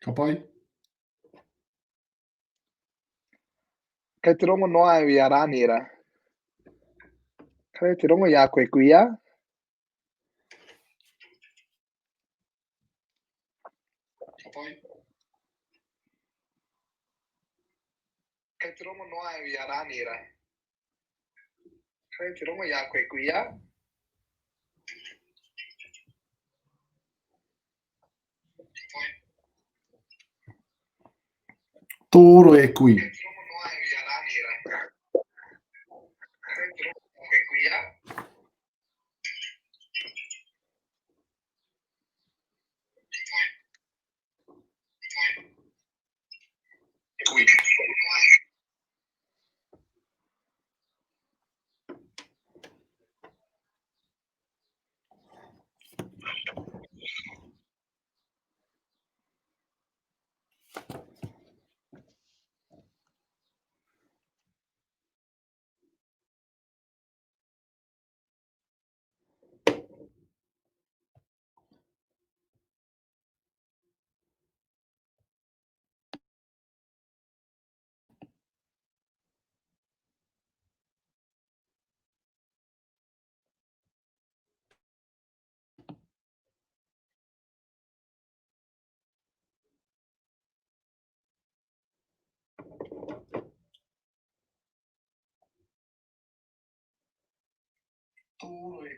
Ka pai. Kei te rongo noa e a Raniera. Kei te rongo i a koe kuia. Ka pai. Kei te rongo noa e a Raniera. Kei te rongo i a koe kuia. Ka pai. Tōro e kui. Kei te rongo noa e a Raniera. Kei te rongo i a koe kuia. Tōro e.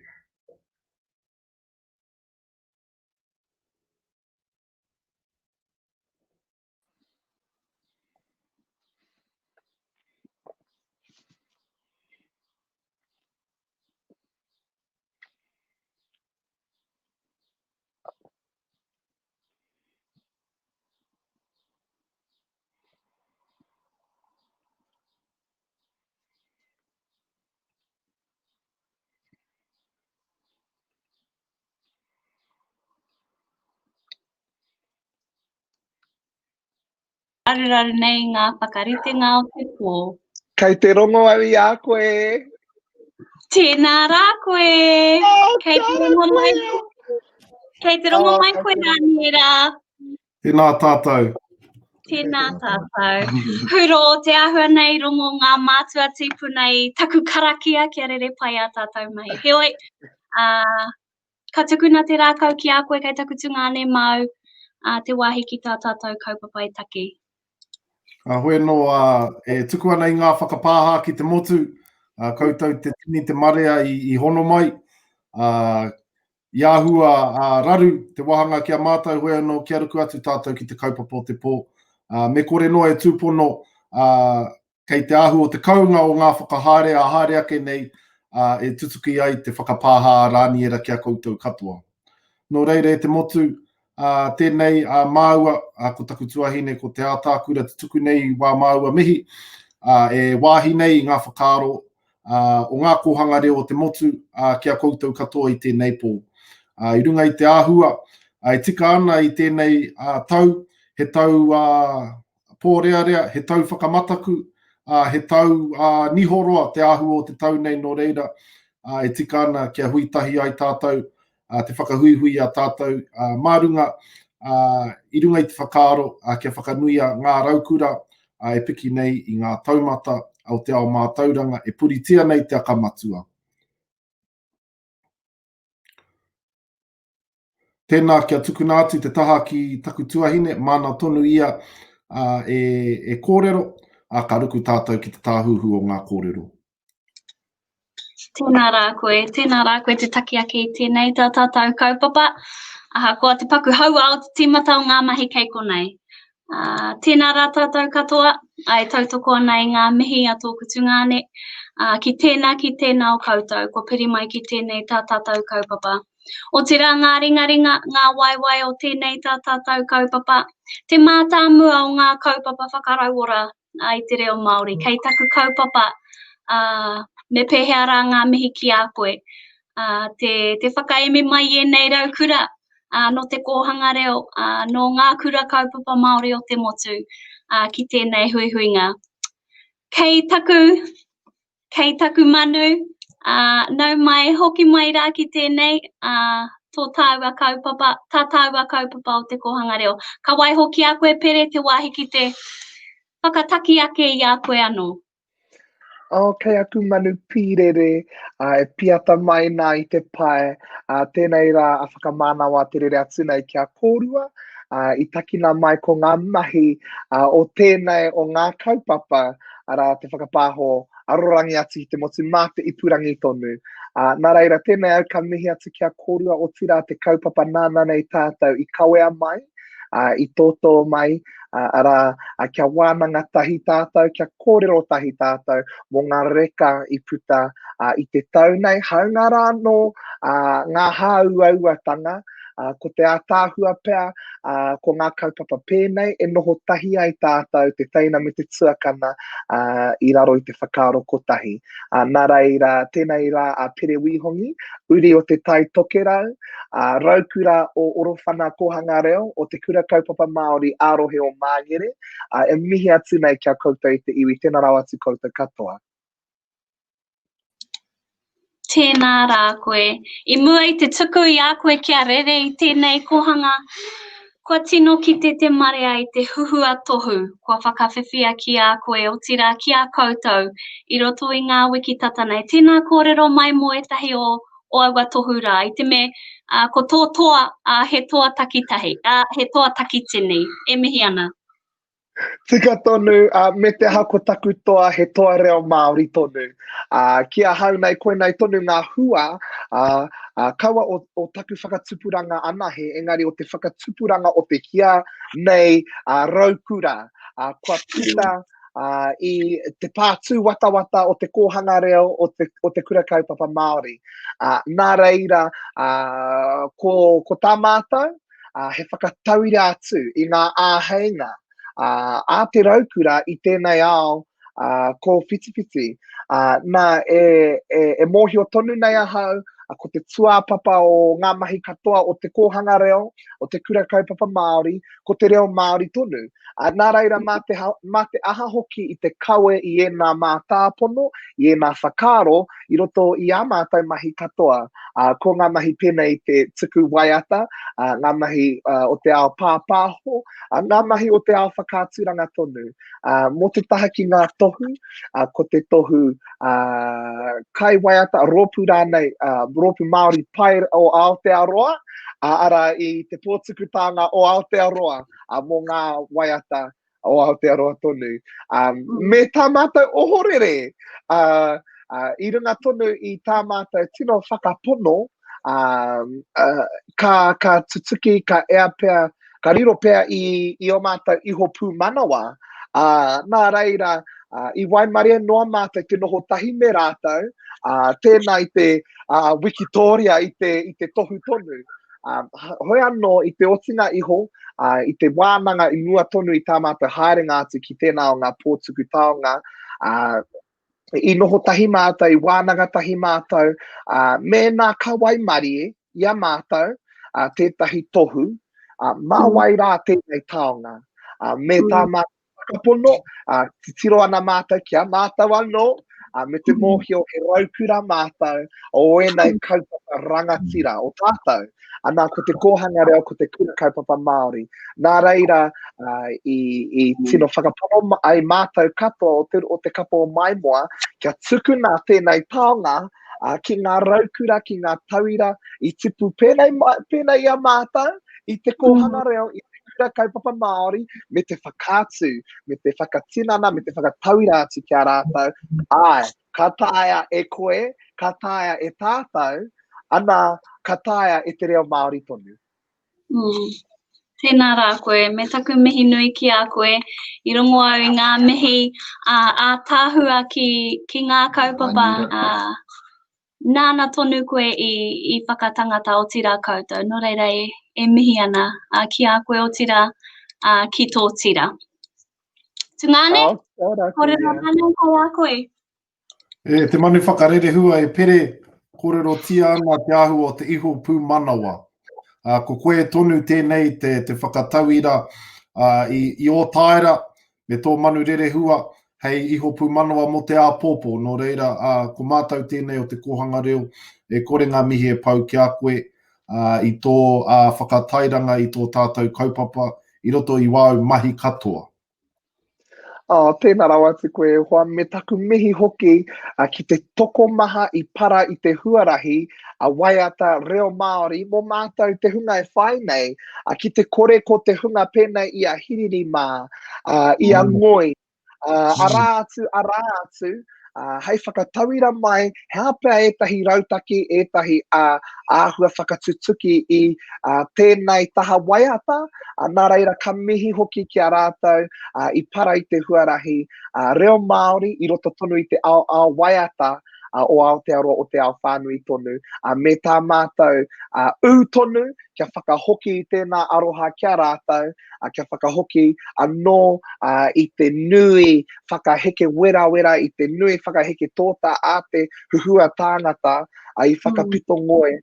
Arurara nei ngā whakaritenga o te pō. Kei te rongo i a koe. Tēnā rā koe! Kei te rongo mai, kei te rongo mai koe Raniera. Tēnā tātou. Tēnā tātou. Huro te ahua nei rongo ngā mātua tipu nei taku karakia kia rere pai a tātou mai. Heoi, ka tukuna te rākau ki a koe kei taku tungane mau te wāhi ki tā tātou kaupapa i taki. Hoi no e tuku ana i ngā whakapāha ki te motu, koutou te tini te marea i hono mai. I āhua raru te wahanga ki a mātou, hoi no ki aruku atu tātou ki te kaupapa o te pō. Me kore noa e tūpono kei te āhua o te kaunga o ngā whakahaere a haere ake nei e tutuki ai te whakapāha Raniera ki a koutou katoa. Nō reire te motu, tēnei māua, ko taku tuahine, ko te ātākura te tuku nei wā māua mihi, e wāhi nei ngā whakaaro o ngā kohanga reo o te motu ki a koutou katoa i tēnei pō. I runga i te āhua, e tika ana i tēnei tau, he tau pōrearea, he tau whakamataku, he tau nihoroa te āhua o te tau nei nō reira, e tika ana kia huitahi ai tātou, te whakahuihui a tātou mārunga, i runga i te whakaaro, kia whakanuia ngā raukura, e piki nei i ngā taumata o te ao mātauranga, e puritia nei te akamatua. Tēnā kia tukuna atu te taha ki taku tuahine, mana tonu ia e kōrero, ka ruku tātou ki te tāhuhu o ngā kōrero. Tēnā rā koe te taki ake i tēnei tā tātou kaupapa. Koa te paku haua o te tīmata o ngā mahi kei konei. Tēnā rā tātou katoa, ai tautoko ana i ngā mihi a tōku tungane. Ki tēnā o koutou, ko piri mai ki tēnei tā tātou kaupapa. O te rā ngā ringaringa, ngā waiwai o tēnei tā tātou kaupapa. Te mātāmua o ngā kaupapa whakarauora i te reo Māori. Kei taku kaupapa, me pehea rā ngā mihi ki a koe. Te whakaeme mai e nei raukura, no te kōhanga reo, no ngā kura kaupapa Māori o te motu, ki tēnei huihuinga. Kei taku manu, nau mai, hoki mai rā ki tēnei, tō tāua kaupapa, tā tāua kaupapa o te kohanga reo. Ka wai hoki a koe Pere te wāhi ki te whakataki ake i a koe anō. Kei aku manu Pīrere, e piata mai nā I te pae, tēnei rā a whakamānawa te rere atu nei kia kōrua, I takina mai ko ngā mahi o tēnei o ngā kaupapa, ara te whakapāho arorangi atu I te motu mā te ipurangi tonu. Nā reira, tēnei au ka mihi atu kia kōrua o tira te kaupapa nāna nei tātou I kawea mai, I tōtō mai, ara kia wānanga tahi tātou, kia kōrero tahi tātou, mō ngā reka I puta I te tau nei, haungara no ngā hāuauatanga, ko te ātāhua pea, ko ngā kaupapa pēnei, e noho tahi ai tātou, te teina me te tuakana I raro I te whakaaro kotahi. Nā reira, tēnei rā a Pere Wihongi, uri o te tai tokerau, raukura o orowhana kohanga reo, o te kura kaupapa Māori ārohe o Māngere, e mihi atu nei kia koutou I te iwi, tēnā rau atu koutou katoa. Tēnā rā koe. I mua I te tuku I a koe kia rere I tēnei kohanga. Kua tino ki te marea I te huhua tohu. Kua whakawhiwhia ki a koe o tira ki a koutou. I roto I ngā wiki tata nei. Tēnā kōrero mai mo etahi o aua tohu rā. I te me ko tō toa he toa takitahi. He toa takitini. E mihi ana. Tika tonu, me te hako taku toa he toa reo Māori tonu. Kia hau nei koe nei tonu ngā hua, kaua o taku whakatupuranga ana he, engari o te whakatupuranga o te kia nei raukura. Kua puta I te pātū watawata o te kohanga reo o te kura kaupapa Māori. Nā reira, ko tā mātou, he whakatauira atu I ngā āheinga. A te raukura I tēnei ao ko whitiwhiti. Nā e mōhio tonu nei ahau, ko te tuāpapa o ngā mahi katoa o te kohanga reo, o te kura kaupapa Māori, ko te reo Māori tonu. Nā reira, mā te aha hoki I te kawe I ēnā mātāpono, I ēnā whakaro, I roto I a mātou mahi katoa. Ko ngā mahi pēnei te tuku waiata, ngā mahi o te ao pāpāho, ngā mahi o te ao whakāturanga tonu. Mō te taha ki ngā tohu, ko te tohu kai waiata, ropu rānei, ropu Māori pai o Aotearoa, ara I te pōtukutanga o Aotearoa, mō ngā waiata o Aotearoa tonu. Me tā mātou ohorere, I runga tonu I tā mātou tino whakapono, ka tutuki, ka ea pea, ka riro pea I o mātou iho pū manawa. Nā reira, I Waimaria noa mātou te noho tahi me rātou, tēnā I te Wikitoria I te tohu tonu. Hoi anō I te otinga iho, I te wānanga I mua tonu I tā mātou haerenga atu ki tēnā o ngā pōtuku taonga, I noho tahi mātou, I wānanga tahi mātou, me nā kawai marie, ia mātou, tētahi tohu, māwai rā tēnei taonga, me tā mātou whakapono, titiro ana mātou kia mātou anō, me te mōhio he raukura mātou, o enei kaupapa rangatira o tātou, ana ko te kohanga reo ko te kura kaupapa Māori. Nā reira, I tino whakapono ai mātou katoa o te kapo o Maimoa, kia tukuna tēnei taonga, ki ngā raukura, ki ngā tauira, I tipu pēnei a mātou, I te kohanga reo, I te kura kaupapa Māori, me te whakātu, me te whakatinana, me te whakatauira atu kia rātou. Ai, ka tāia e koe, ka tāia e tātou, ana ka tāia e te reo Māori tonu. Tēnā rā koe, me taku mihi nui ki a koe, I rongo au I ngā mihi ātāhua ki ngā kaupapa, nāna tonu koe I whakatangata o tira koutou, no reira e mihi ana ki a koe o tira ki tō tira. Tungane, kōrero mana kai a koe. Te manu whakarere hua e Pere, kōrero tia ana te ahu o te iho pū manawa. Ko koe tonu tēnei te whakatauira I o tāera, me tō manu rere hua, hei iho pū manawa mo te āpōpō, no reira, ko mātou tēnei o te kohanga reo, e kore ngā mihi e pau ki a koe, i tō whakatairanga i tō tātou kaupapa i roto i wāu mahi katoa. Tēnā rau atu koe, hoa me taku mihi hoki ki te toko maha I para I te huarahi a waiata reo Māori mō mātou te hunga e whai nei ki te kore ko te hunga pēnei I a hiriri mā, I a ngoi, ara atu, hei whakatauira mai, he apea etahi rautaki, etahi āhua whakatutuki I tēnei taha waiata, nā reira ka mihi hoki ki a rātou I para I te huarahi, reo Māori I roto tonu I te ao waiata, o Aotearoa o te ao whānui tonu, me tā mātou ū tonu, kia whakahoki I tēnā aroha kia rātou, kia whakahoki anō I te nui whakaheke wera I te nui whakaheke tōta a te huhua tāngata I whakapito ngoe,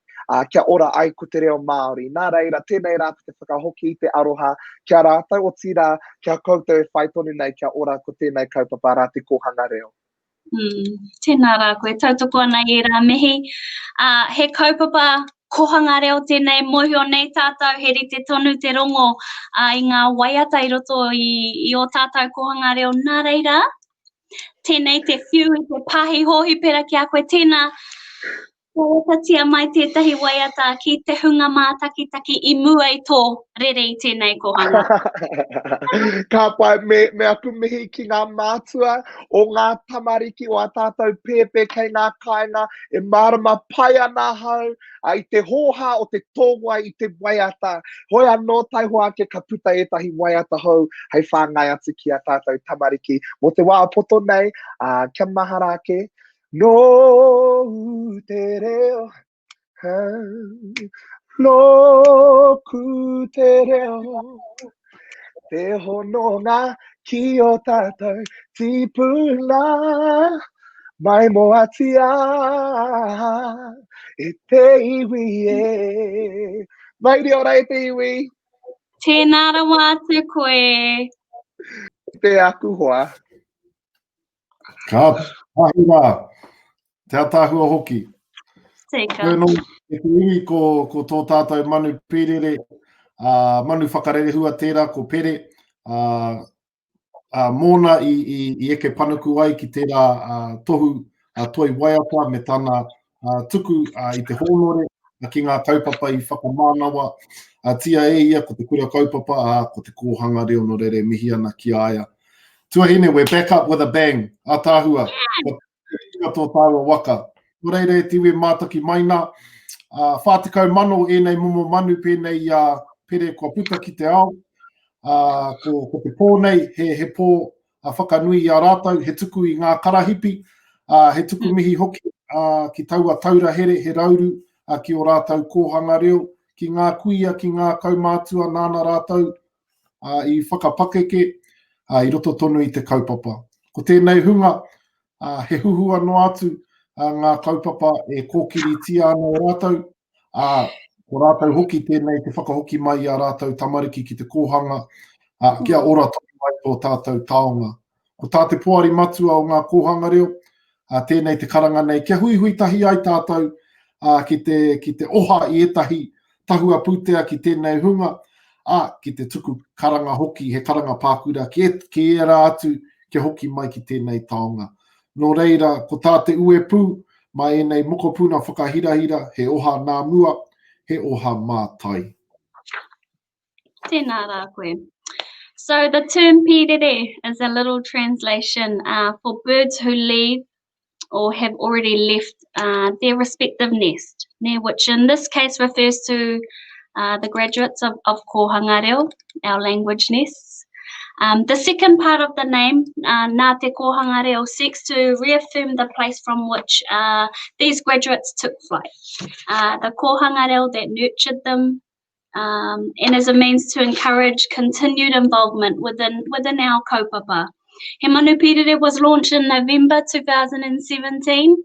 kia ora ai ko te reo Māori. Nā reira, tēnei rā te whakahoki I te aroha kia rātou o tira kia koutou e whai tonu nei kia ora ko tēnei kaupapa rā te kohanga reo. Tēnā rā koe, tautoko ana I rā mihi. He kaupapa kohanga reo tēnei mohio nei tātou, he rite tonu te rongo I ngā waiata I roto I o tātou kohanga reo. Nā reira, tēnei te whiu I te pahi hohi pera ki a koe tēnā. Tatia mai tētahi waiata ki te hunga mātakitaki I mua I tō rere I tēnei kohanga. Ka pai me aku mihi ki ngā mātua o ngā tamariki o a tātou pēpē kei ngā kainga e marama pai ana hau I te hoha o te tōwai I te waiata. Hoi anō tai hoa ke ka puta etahi waiata hou hei whāngai atu ki a tātou tamariki. Mo te wā poto nei, kia maha rāke. No te reo, no te reo, te hononga ki o tātou tipuna, mai mo atia e te iwi e. Mai ri ora e te iwi. Tēnā rawa atu koe. Te aku hoa. Ka pahira. Te atahua hoki. Teika. Koe no, e te iwi ko tō tātou Manu Pirere, manu whakarere hua tērā ko Pere, mōna I eke panuku ai ki tērā tohu toi waiata me tāna tuku I te honore, ki ngā kaupapa I whakamānawa, tia e ia ko te kura kaupapa, ko te kōhanga reo no rere mihi ana ki aia. Tuahine, we're back up with a bang, atahua. Tō tāua waka. Nō reire, tiwe mātaki maina. Whātikau mano enei momo manu pēnei Pere kua puta ki te ao. Ko te pōnei, he pō whakanui I a rātou, he tuku I ngā karahipi, he tuku mihi hoki ki taua taura here, he rauru ki o rātou kōhanga reo, ki ngā kuia, ki ngā kaumātua nāna rātou I whakapakeke, I roto tonu I te kaupapa. Ko tēnei hunga, he huhua no atu ngā kaupapa e kōkiri tia ana o rātou. Ko rātou hoki tēnei te whakahoki mai a rātou tamariki ki te kōhanga. Kia ora tonu mai tō tātou taonga. Ko tā te poari matua o ngā kōhanga reo, tēnei te karanga nei. Kia hui tahi ai tātou ki te oha I etahi tahua pūtea ki tēnei hunga. Ki te tuku karanga hoki, he karanga pākura, ki era atu kia hoki mai ki tēnei taonga. Nō reira, ko tā te ue pū, mai enei moko pūna whakahirahira, he oha nā mua, he oha mātai. Tēnā rā koe. So the term Pīrere is a little translation for birds who leave or have already left their respective nest, which in this case refers to the graduates of Kohanga Reo, our language nests. The second part of the name, Ngā Te Kohanga Reo, seeks to reaffirm the place from which these graduates took flight. The Kohanga Reo that nurtured them, and as a means to encourage continued involvement within our kaupapa. He Manu Pirere was launched in November 2017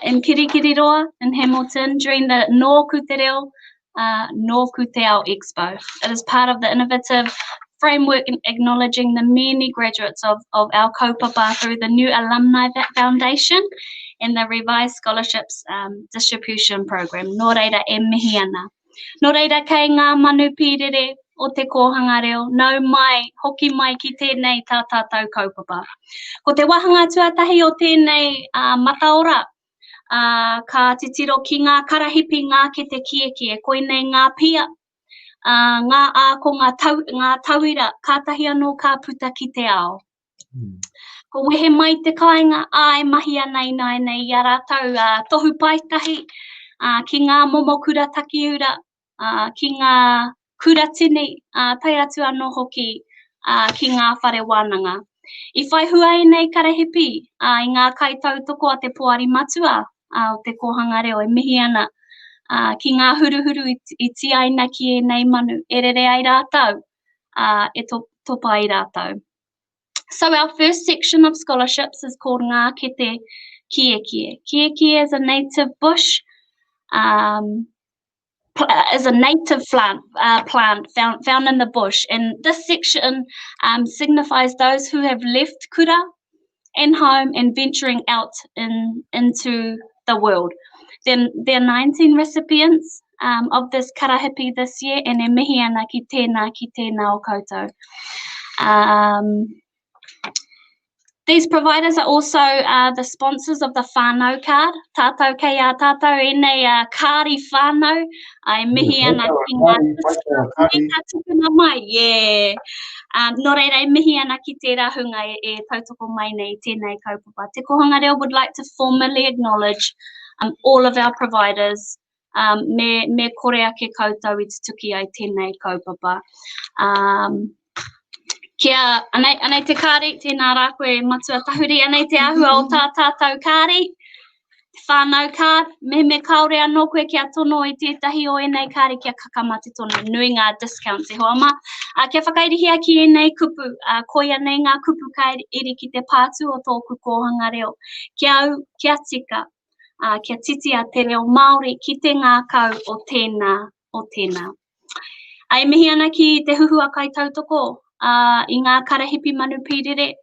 in Kirikiriroa in Hamilton during the Nō Ku Te Reo, Nō Ku Te Ao Expo. It is part of the innovative framework acknowledging the many graduates of our kaupapa through the new Alumni Foundation and the revised scholarships distribution program. Nō reira e mihi ana. Nō reira kei Ngā Manu Pirere o te kōhanga reo, nau mai, hoki mai ki tēnei tā tātou kaupapa. Ko te wahanga tuatahi o tēnei mataora, ka titiro ki ngā karahipi ngā ke te kie, koinei ngā pia, ngā ko ngā tauira, kātahi anō ka puta ki te ao. Ko wehe mai te kāinga, e mahi ana nei i a rātou tohu paitahi, ki ngā momo kura takiura, ki ngā kura tini, tai atu anō hoki ki ngā whare wānanga. I whai hua e nei karahipi, i ngā kaitautoko a te poari matua, o te kōhanga reo e mihi ana, ki ngā huruhuru i tiaina ki e nei manu, e rere ai rātou, e topa ai rātou. So our first section of scholarships is called Ngā Kete Kie. Kie is a native bush, is a native plant found in the bush, and this section signifies those who have left kura and home and venturing out into the world. There are 19 recipients of this karahipi this year, and e mihi ana ki tēnā o koutou. These providers are also the sponsors of the whānau card. Tātou kei a tātou e nei kāri whānau. Ai mihi ana ki ngā tukuna mai. Yeah. Nō reira e mihi ana ki te rahunga e tautoko mai nei tēnei kaupapa. Te kohanga reo would like to formally acknowledge all of our providers. Me korea ke koutou I te tuki ai tēnei kaupapa. Kia, anei te kāri, tēnā rā koe matua tahuri, anei te ahua o tā tātou kāri, whānau kār, me kaore anō koe kia tono I tētahi o enei kāri kia kakamate tono, nui ngā discounts e hoa ma. Kia whakairihia ki enei kupu, koia nei ngā kupu kairi ki te pātu o tōku kōhanga reo. Kia au, kia tika, kia titi a te reo Māori ki te ngākau o tēnā. Ai mihi ana ki te huhua kai tautoko, I ngā karahipi Manu Pirere,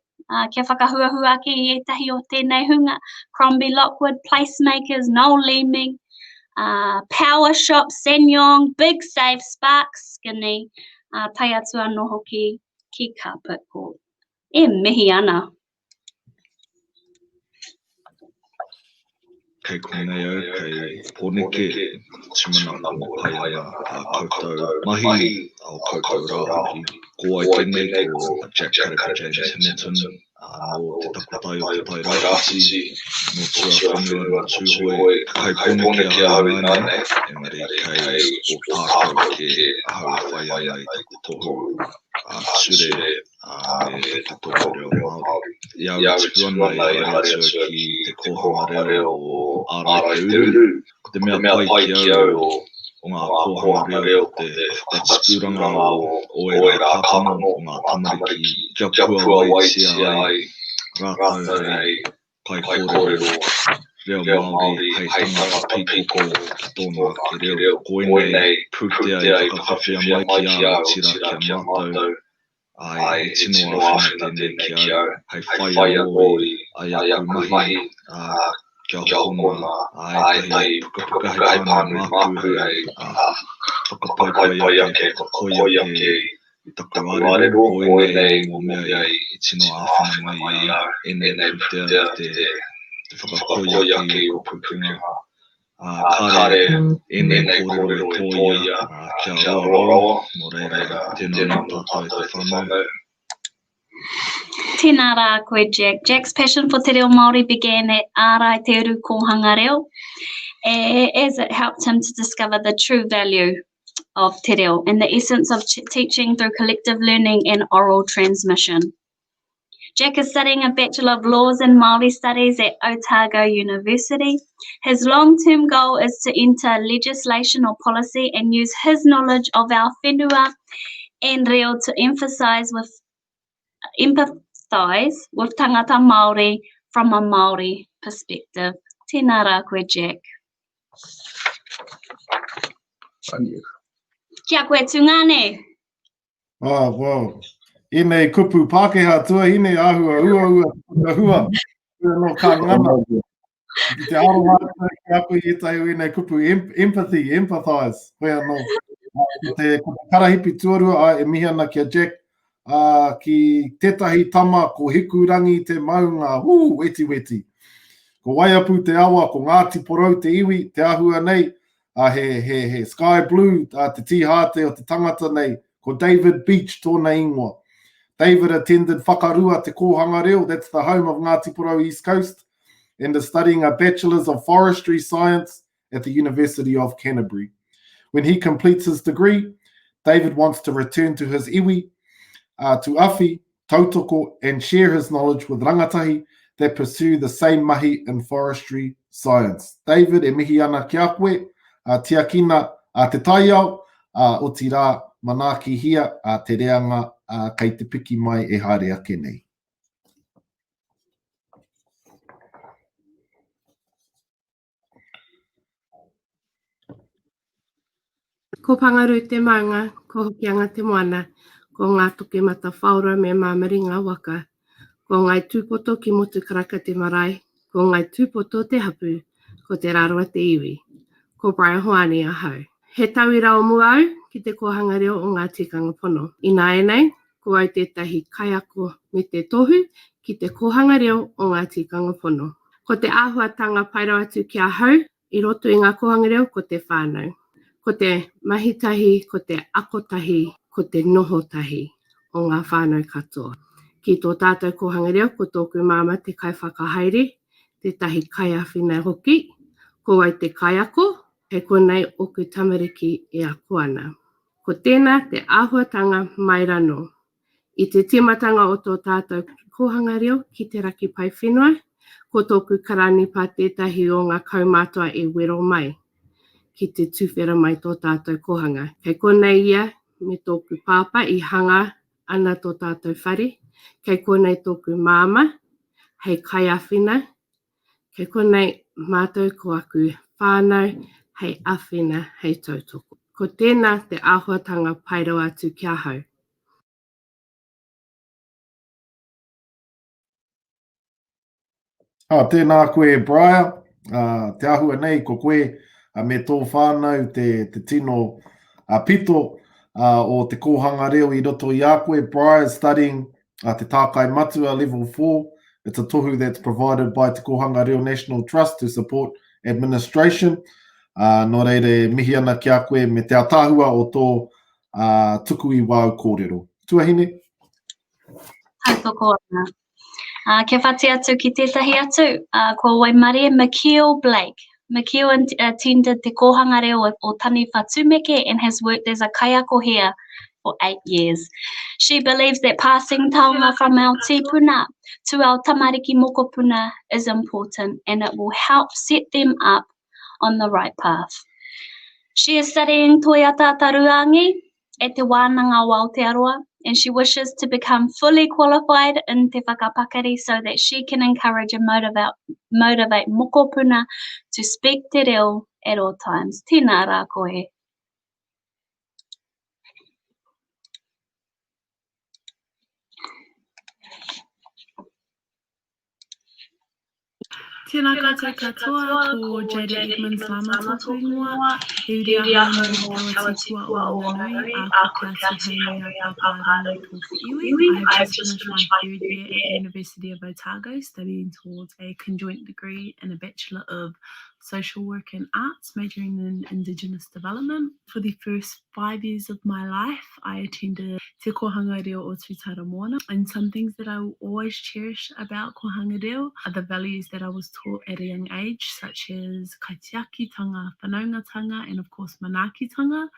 kia whakahuahua ki etahi o tēnei hunga, Crombie Lockwood, Placemakers, Noel Leeming, Power Shop, Senyong, Big Save, Sparks, Skinny, tai atu anō hoki ki Carpet Court. E mihi ana. Kei konei au, kei poneke, timana mo pai ana koutou mahi au koutou rāhi. Ko ai tēnei ko Jack Carricker James Hamilton, no te takotai o te tai rāwhiti, no tua whenua no tūhoi, kei poneke a hau ināne, engari kei o tākau ke hau whai ana I te tohu ture me te toko reo Māori. Iau tipu ana I haere atua ki te kōhanga reo o Ārai te uru, ko te mea pai ki au o ngā kōhanga reo te whakatipuranga o e rā kāpano o ngā tamariki kia pua waitia ai rātau hei kai kōrero reo Māori hei tangata piko ki tōna ake reo. Koinei putea I whakawhawhia mai ki a tira kia mātou ai e tino awhina tēnei ki au hei whai oi ai aku mahi kia hokona ai hei pukapuka hei pānu māku hei whakapaipai ake, whakakoi ake I taku arero, koinei ngō mea I tino awhina mai ia enei putea te whakakoi ake o pukunga. Kāre enei kōrero e tōia kia roa, nō reira tēnā tātou te whanau. Tēnā rā koe Jack. Jack's passion for te reo Māori began at Ārai te uru kōhanga reo, as it helped him to discover the true value of te reo and the essence of teaching through collective learning and oral transmission. Jack is studying a Bachelor of Laws in Māori Studies at Otago University. His long-term goal is to enter legislation or policy and use his knowledge of our whenua and reo to empathize with tangata Māori from a Māori perspective. Tēnā rā koe Jack. Kia koe tūngane. Oh, well, ine kupu Pākehā tua, ine ahua, ua. No ka ngana. I te aroha ki a koe i tai ine kupu empathy, empathize. Hoi anō. Ko te karahipi tuarua a e mihi ana kia Jack. Ki tetahi tama ko hikurangi te maunga, weti weti. Ko waiapu te awa, ko Ngāti Porou te iwi, te ahua nei, he sky blue, te tihate o te tangata nei, ko David Beach tōna ingoa. David attended Whakarua te Kōhanga Reo, that's the home of Ngāti Porou East Coast, and is studying a Bachelor's of Forestry Science at the University of Canterbury. When he completes his degree, David wants to return to his iwi, to Awhi, tautoko, and share his knowledge with rangatahi that pursue the same mahi in forestry science. David, e mihi ana ki a koe, tiakina te taiao, o ti rā manaki hia, te reanga kei te piki mai e haere ake nei. Ko pangaru te maunga, ko hokianga te moana, ko ngā toke mata whaura me mamari ngā waka, ko ngai tūpoto ki motu karaka te marae, ko ngai tūpoto te hapu, ko te rāroa te iwi, ko Brian Hoani a hau. He taui rao mua au ki te kohanga reo o ngā tikanga pono. I nā e nei, ko au tētahi kaiako me te tohu ki te kohanga reo o ngā tikanga pono. Ko te āhuatanga paira atu ki a hau, i roto i ngā kohanga reo ko te whānau. Ko te mahitahi, ko te akotahi, ko te nohotahi o ngā whānau katoa. Ki tō tātou kohanga reo, ko tōku māma te kai whakahaere, te tahi kai awhina hoki, ko ai te kaiako, he konei oku tamariki e ako ana. Ko tēnā te āhuatanga mai rano. I te timatanga o tō tātou kohanga reo ki te raki pai whenua, ko tōku karani pā tētahi o ngā kaumātua e wero mai. Ki te tuwhera mai tō tātou kohanga. Kei konei ia me tōku pāpa i hanga ana tō tātou whare. Kei konei tōku māma, hei kai awhina. Kei konei mātou ko aku whānau, hei awhina, hei tautoko. Ko tēnā te āhuatanga pairo atu kia hau. Tēnā koe, Brian. Te ahua nei, ko koe me tō whānau te tino pito o te kōhanga reo i roto i a koe. Brian studying te tākai matua level 4. It's a tohu that's provided by Te Kohanga Reo National Trust to support administration. Nō reire, mihi ana ki a koe me te atahua o tō tuku i wāu kōrero. Tuahine? Tautoko ana. Kia whati atu ki tētahi atu, ko Waimare McKeel Blake. McKeel attended Te Kohanga Reo o Tani Whatumeke and has worked as a kaiako here for 8 years. She believes that passing taonga from our tipuna to our tamariki mokopuna is important and it will help set them up on the right path. She is studying Toyata Taruangi at Te Wānanga o Aotearoa, and she wishes to become fully qualified in Te Whakapakari so that she can encourage and motivate mokopuna to speak te reo at all times. Tēnā rā koe. Tēnā koutou katoa, ko Jada Edmonds Lama tōku ingoa, he uri a haere mo tawa tīkua o Wanganui, a ko te ati haere a pāpārangi tōku iwi. I have just finished my third year at the University of Otago, studying towards a conjoint degree and a Bachelor of Social Work and Arts, majoring in Indigenous Development. For the first 5 years of my life, I attended Te Kohanga Reo o Tūtara Moana, and some things that I will always cherish about Kohanga Reo are the values that I was taught at a young age, such as kaitiakitanga, whanaungatanga, and of course manakitanga.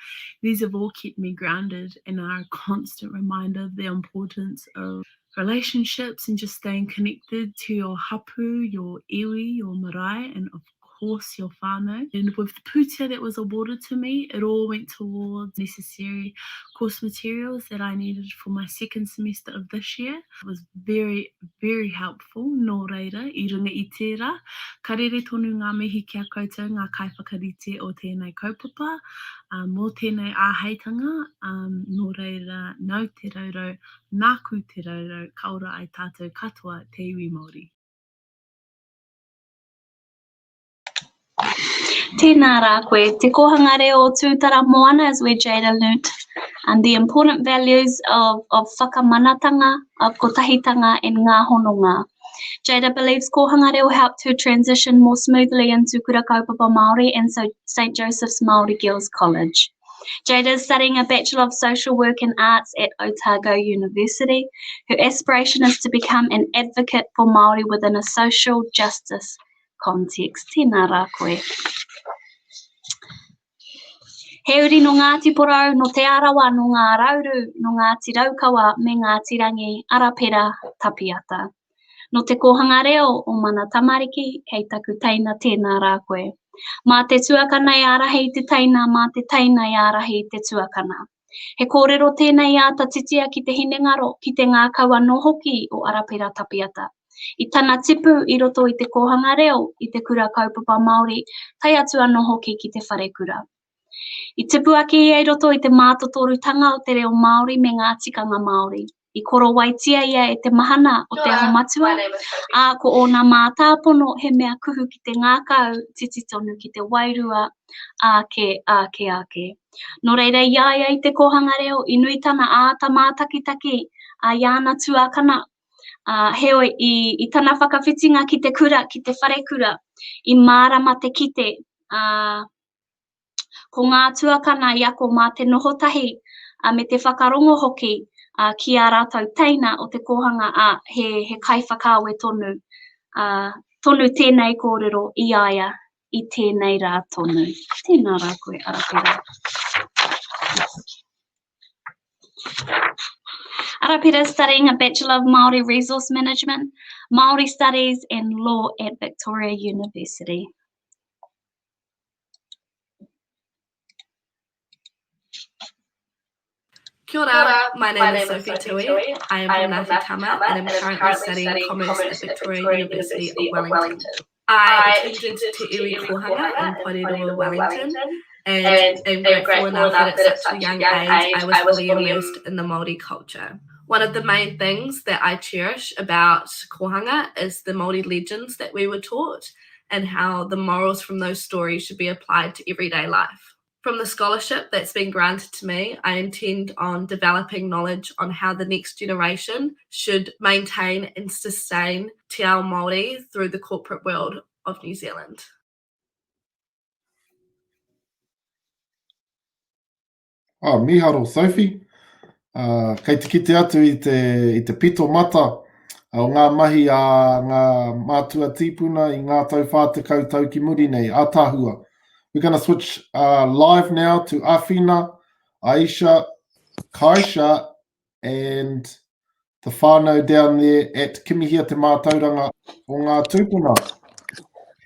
These have all kept me grounded and are a constant reminder of the importance of relationships and just staying connected to your hapu, your iwi, your marae, and of horse, your whānau. And with the pūtea that was awarded to me, it all went towards necessary course materials that I needed for my second semester of this year. It was very, very helpful. Nō reira, I runga I tērā. Ka rere tonu ngā mihi kia koutou ngā kaiwhakarite o tēnei kaupapa. Mō tēnei āheitanga, nō reira, nau te raurau, nāku te raurau, kaora ai tātou katoa te iwi Māori. Tēnā rā koe, te kohanga reo o tūtara moana is where Jada learnt the important values of whakamanatanga, of kotahitanga and ngā hononga. Jada believes kohanga reo helped her transition more smoothly into kura kaupapa Māori and so St. Joseph's Māori Girls College. Jada is studying a Bachelor of Social Work and Arts at Otago University. Her aspiration is to become an advocate for Māori within a social justice context. Tēnā rā koe. He uri no Ngāti Porou, no te arawa, no ngā rauru, no Ngāti Raukawa, me Ngāti Rangi, Arapera, Tapiata. No te kohanga reo o mana tamariki, kei taku teina tēnā rā koe. Mā te tuakana I arahi te teina, mā te teina I arahi te tuakana. He kōrero tēnei a ta titia ki te hinengaro, ki te ngā kaua no hoki o Arapera Tapiata. I tana tipu I roto I te kohanga reo, I te kura kaupapa Māori, tai atu anō hoki ki te whare kura. I tipu ake I roto I te mātotorutanga o te reo Māori me ngā tikanga Māori. I koro waitia ia e te mahana o te aho matua, a ko o nā mātāpono he mea kuhu ki te ngākau titi tonu ki te wairua ake. No reira iaia I te kohanga reo, I nui tana a ta mātakitaki a iana tuakana, heo I tana whakawhitinga ki te kura, ki te whare kura, I mārama te kite, ko ngā tuakana I ako mā te nohotahi, me te whakarongo hoki, ki a rātou teina o te kohanga he kaiwhakawe tonu. Tonu tēnei kōrero I aia I tēnei rā tonu. Tēnā rā koe Arapera. Arapera is studying a Bachelor of Māori Resource Management, Māori Studies and Law at Victoria University. Kia ora, my name is Sophie Tui. I am from Ngāti Tama and am currently studying Commerce at Victoria University of Wellington. I attended Te Iwi Kohanga in Porirua, Wellington, and am grateful enough that at such a young age I was fully immersed in the Māori culture. One of the main things that I cherish about kohanga is the Māori legends that we were taught and how the morals from those stories should be applied to everyday life. From the scholarship that's been granted to me, I intend on developing knowledge on how the next generation should maintain and sustain te ao Māori through the corporate world of New Zealand. Miharo, Sophie. Kei te kite atu I te pito mata o ngā mahi a ngā mātua tīpuna I ngā tau whātekau tau ki muri nei, ātāhua. We're going to switch live now to Awhina, Aisha, Kaisha, and the whānau down there at Kimihia Te Mātauranga o ngā tūpuna.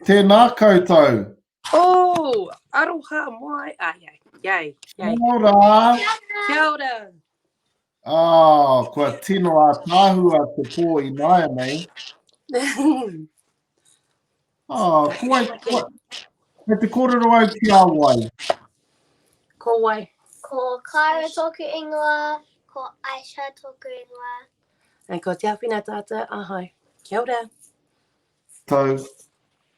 Tēnā koutou. Oh, aroha mai. Yay. Kia ora. Kia ora. Kua tino a tāhua te pō I naia nei. Me te kōrero au ki a wai. Ko wai. Ko Kaira tōku ingoa, ko Aisha tōku ingoa. And ko te Awhina Tata, ahai. Kia ora. Tau,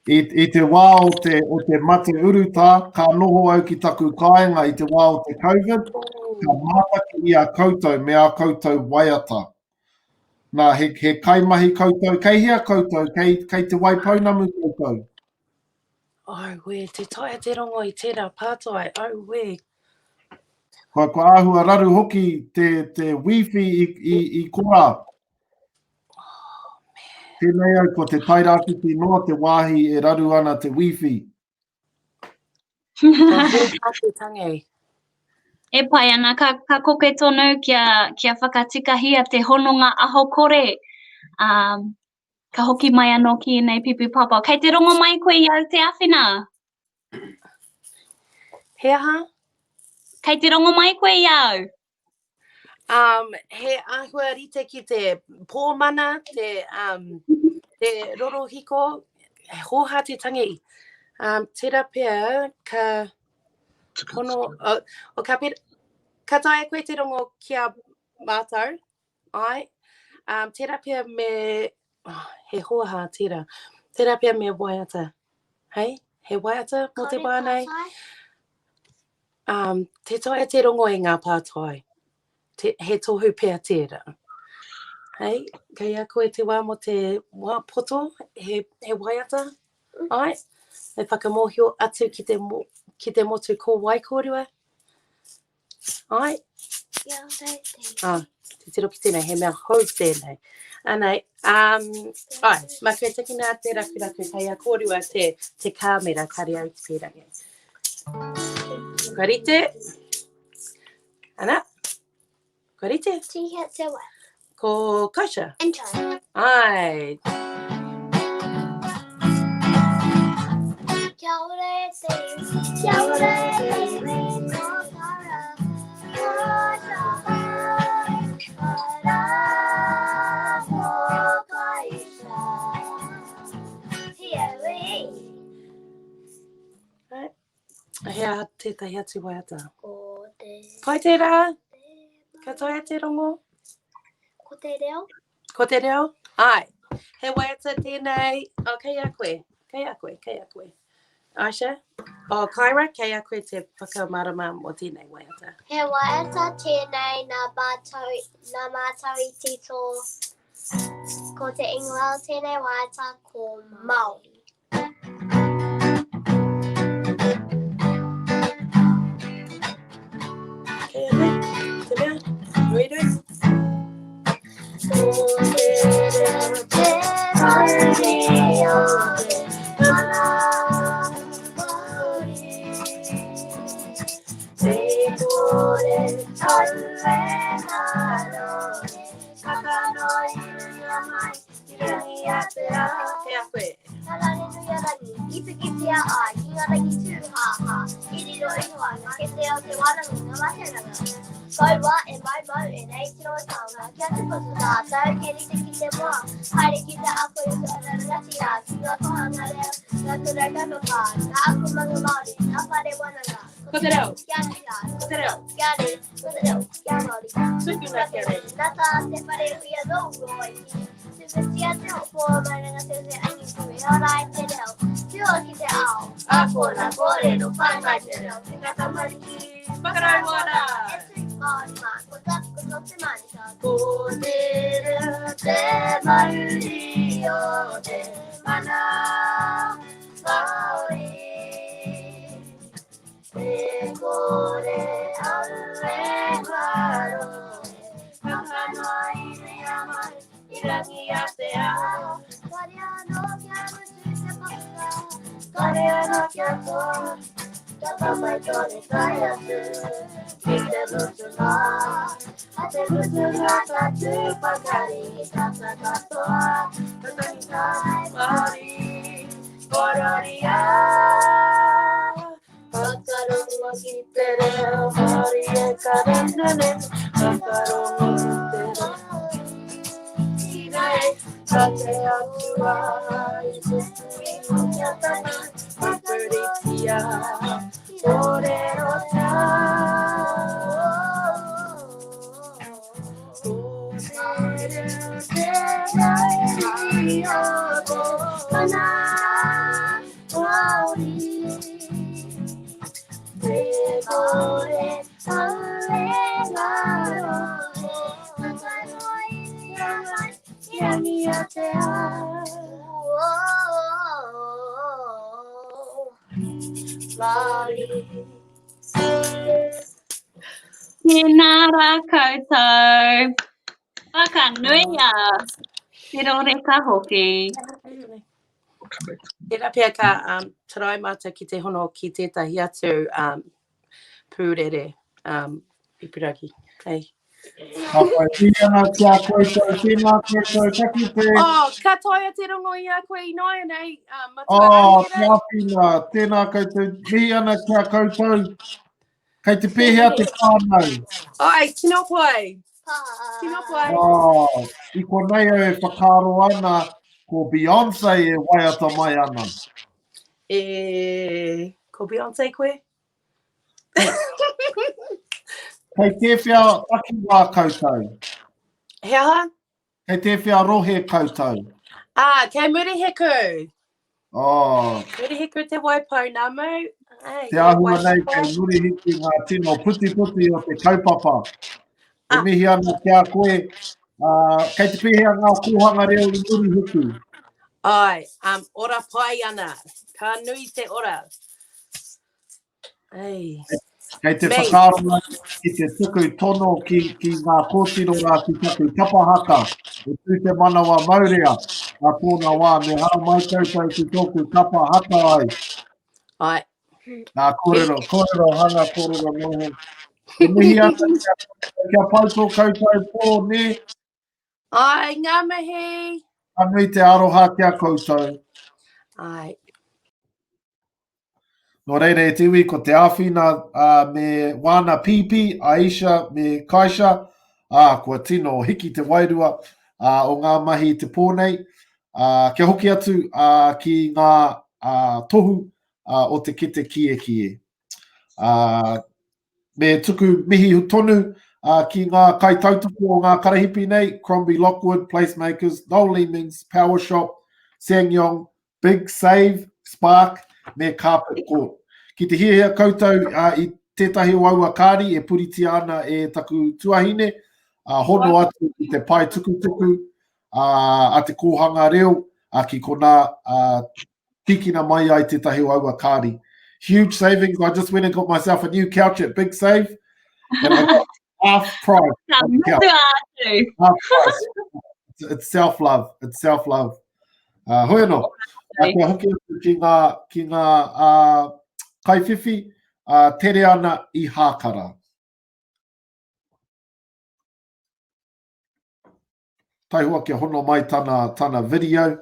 I te wā o te mate uruta, ka noho au ki taku kāinga I te wā o te COVID, ka mātaki I a koutou me a koutou waiata. Nā, he kaimahi koutou, kei hea koutou, kei te waipaunamu koutou. Oh, we, te taia te rongo I tērā pātai, oh, we. Kua āhua raru hoki te wifi I kora. Oh, man. Tēnei au ko te tairākiti noa te wāhi e raru ana te wifi. E pai ana, ka koke tonu kia whakatikahia te hononga aho kore. ka hoki mai anō ki nei pipi papa. Kei te rongo mai koe iau te awhina? He aha? Kei te rongo mai koe iau? He ahua rite ki te pōmana, te rorohiko, hoha te tangi. Tera pia ka hono, o ka pera, ka taia koe te rongo kia mātau, ai. Tera pia me, he hoha tera. Tera pia me waiata. Hei? He waiata mo te wānei? Te taia te rongo e ngā pātai. He tohu pia tera. Hei? Kei a koe te wā mo te wā poto, he waiata? Ai? E whakamohio atu ki te motu ko waikorua. Ai? Te tiro ki tēnei, he mea hou tēnei. Anei, ai, mā koe teki nā te raku kei a korua te kāmera kare au ki pērage. Kua rite. Ana. Kua rite. Tihi te wa. Ko Kausha. Intro. Ai. Kia ora te ko para. Hea tētahi atu waiata. Pai te rā? Ka taia te rongo? Ko te reo. Ko te reo? Ai. He waiata tēnei. Kei a koe. Aisha? Kaira, kei a koe te whakamarama o tēnei waiata. He waiata tēnei nā mātau I tito. Ko te ingoa tēnei waiata ko Māori. Kei a koe? Te mea? Ruiru? Ko te reo te mauri o te mana Māori. Te kore taue harone. Kakanoi nua mai, irangi a te a. Kei a koe? Tarani nui arangi, kipikipi a ai, ki ngā rangi tūhaha. Iriro ihoana, ke te o te warangi ngā maheranga. Kaua e mai mau e nei tiro taunga, kia te potu tātou, ke rite ki te moa. Haere ki te ako I te ararati a, ki ngā kohanga leo, ngā turai kanoka, ngā ako manga Māori, ngā whare wananga. Ko te reo? Kia ria, Ko te reo? kia re, ko te reo, kia Māori. Tukuna kia re. Nata te whare huia rōroi. Tukutia te hopo maranga te angi tui, orai te reo. Tua ki te ao, ako na kōrero, whanai te reo. Te katamariki, Whakarai moana. e tui Māori mā, ko taku no te manika. Ko te reo Te mauri o te mana Māori. Te kore aue waro. Kakanoi rea mai, irangi a te ao. Kare anō kia mutu te paka. Kare anō kia toa. Taka mai tōne kai atu. Ki te mutu ngā. A te mutu ngā tatu pakari. Tata katoa. Tatani kai Māori. Kororia. Whakarongo ki te reo Māori e karenane. Whakarongo ki te reo. Irae, ka te atua I te tui o kia tana. Whakarikia, kōrero tā. Ko te reo te mauri o te mana Māori. Te kore aue ngaro. Kakanoi rea mai, irangi a te ao. Māori. Tēnā rā koutou. Whakanuia. Te roreka hoki. Tērā pia ka taraimata ki te hono ki tētahi atu pūrere I Piragi. Hei. Ka koe miana kia koutou, tēnā koutou, taki te... Oh, ka toia te rongo i a koe i noia nei, matua Oh, te Raniera. awhina, tēnā koutou, mihi ana kia koutou, kei te pēhea te whānau. Ai, tino pai. Tino pai. Oh, I konei au e whakaro ana, ko Beyonce e waiata mai ana. Ko Beyonce koe? Kei te whia aki wā koutou. He aha? Kei te whia rohe koutou. Kei muri heku. Oh, Muri heku te waipau nā mau. te ahua nei kei muri hiki ngā tino puti o te kaupapa. E mihi ana kia koe, kei te pēhea ngā kōhanga reo I muri hiki. Ai, ora pai ana. Ka nui te ora. Ei. Kei te whakaronga ki te tuku tono ki ngā kōtiro rā ki taku tapahaka. E tū te manawa maurea a tōna wā me hara mai koutou ki tōku tapahaka ai. Ai. Nā kōrero, hanga kōrero noho. E mihi ana kia pauto koutou pō ne. Ai, ngā mihi. Anui te aroha kia koutou. Ai. No reire e tiwi ko te awhina me wana pipi, Aisha me Kaisha, kua tino hiki te wairua o ngā mahi te pōnei. Kia hoki atu ki ngā tohu o te kite kie. Me tuku mihi tonu ki ngā kaitautoko o ngā karahipi nei, Crombie Lockwood, Placemakers, Noel Leemings, Power Shop, Sangyong, Big Save, Spark, me Carpet Court. Ki te hihea koutou I tētahi waua kāri e puriti ana e taku tuahine, hono atu I te pai tukutuku, a te kōhanga reo, ki kona tikina mai ai tētahi waua kāri. Huge savings. I just went and got myself a new couch at Big Save, and I got half price. Half price. It's self-love. It's self-love. Hoi anō. Kia hoki atu ki ngā kaiwhiwhi, tere ana I hākara. Tai hua kia hono mai tana video.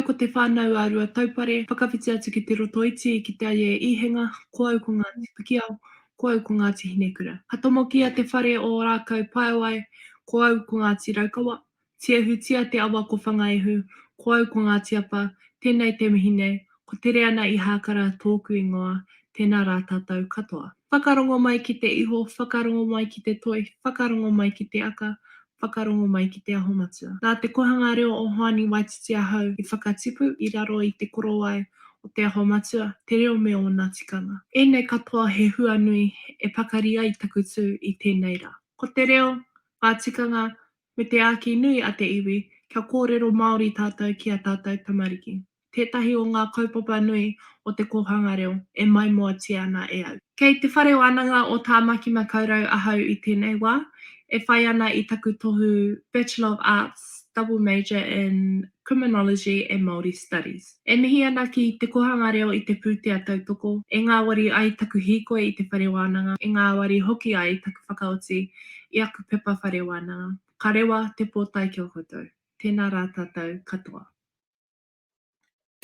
Ko te whānau ārua taupare, whakawhiti atu ki te rotoiti, ki te aie ihenga, ko au ko ngā tipukiao, ko au ko ngā tihinekura. Ka tomo kia te whare o rākau paewai, ko au ko ngā tiraukawa, tia hutia te awa ko whangaehu, ko au ko ngā tiapa, tēnei te mihi nei, ko tere ana I hākara tōku ingoa, tēnā rā tātou katoa. Whakarongo mai ki te iho, whakarongo mai ki te toi, whakarongo mai ki te aka, whakarongo mai ki te aho matua. Nā te kohanga reo o Hoani Waititi ahau I whakatipu I raro I te korowai o te aho matua, te reo me o nā tikanga. Ēnei katoa he hua nui e pakari ai taku tū I tēnei rā. Ko te reo, ngā tikanga, me te āki nui a te iwi, kia kōrero Māori tātou ki a tātou tamariki. Tētahi o ngā kaupapa nui o te kohanga reo e mai moa tia ana e au. Kei te whare wānanga o tā maki makaurau ahau I tēnei wā, e whai ana I taku tohu Bachelor of Arts, double major in Criminology and Māori Studies. E mihi ana ki te kohanga reo I te pūtea tautoko, e ngā wari ai taku hikoe I te whare wānanga, e ngā wari hoki ai taku whakaoti I aku pepa whare wānanga. Ka rewa te pōtai ki o koutou. Tēnā rā tātou katoa.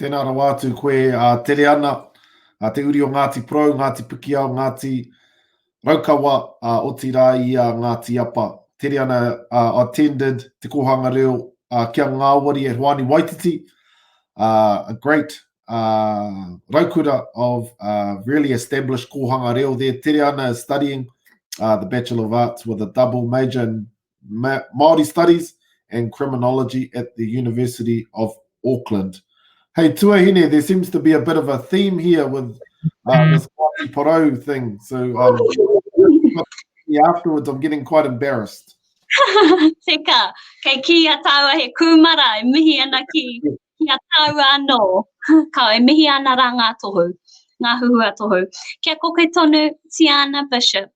Tēnā rā wātu koe tere ana, te uri o Ngāti Pro, Ngāti Pukiao, Ngāti Raukawa o tira I Ngāti Apa. Tere ana attended te kohanga reo kia Ngāwari at Hoani Waititi, a great raukura of really established kohanga reo there. Tere ana is studying the Bachelor of Arts with a double major in Māori Studies and Criminology at the University of Auckland. Hey, tuahine, there seems to be a bit of a theme here with this Ngāti Porou thing. So afterwards, I'm getting quite embarrassed. Tika, kei ki a tāua he kūmara e mihi ana ki a tāua anō. Ka e mihi ana rā ngā tohu, ngā huhua tohu. Kia koke tonu Tiana Bishop.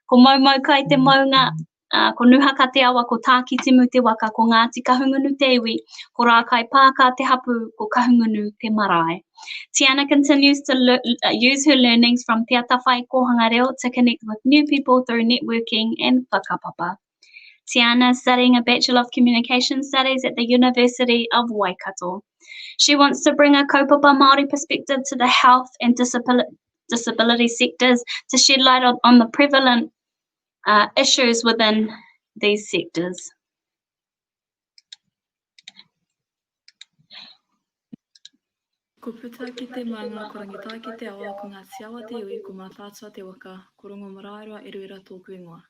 Ko maumau kai te maunga ko nuha ka te awa, ko tā ki timu te waka, ko Ngāti Kahungunu te iwi, ko rākai pāka te hapu, ko Kahungunu te marae. Tiana continues to use her learnings from Te Atawhai Kohanga Reo to connect with new people through networking and whakapapa. Tiana is studying a Bachelor of Communication Studies at the University of Waikato. She wants to bring a kaupapa Māori perspective to the health and disability sectors to shed light on the prevalent issues within these sectors. Ko puta ki te manga, ko rangita ki te awa, ko ngā tiawa te iwi, ko ngā tātua te waka, ko rongo maraeroa e ruera tōku ingoa.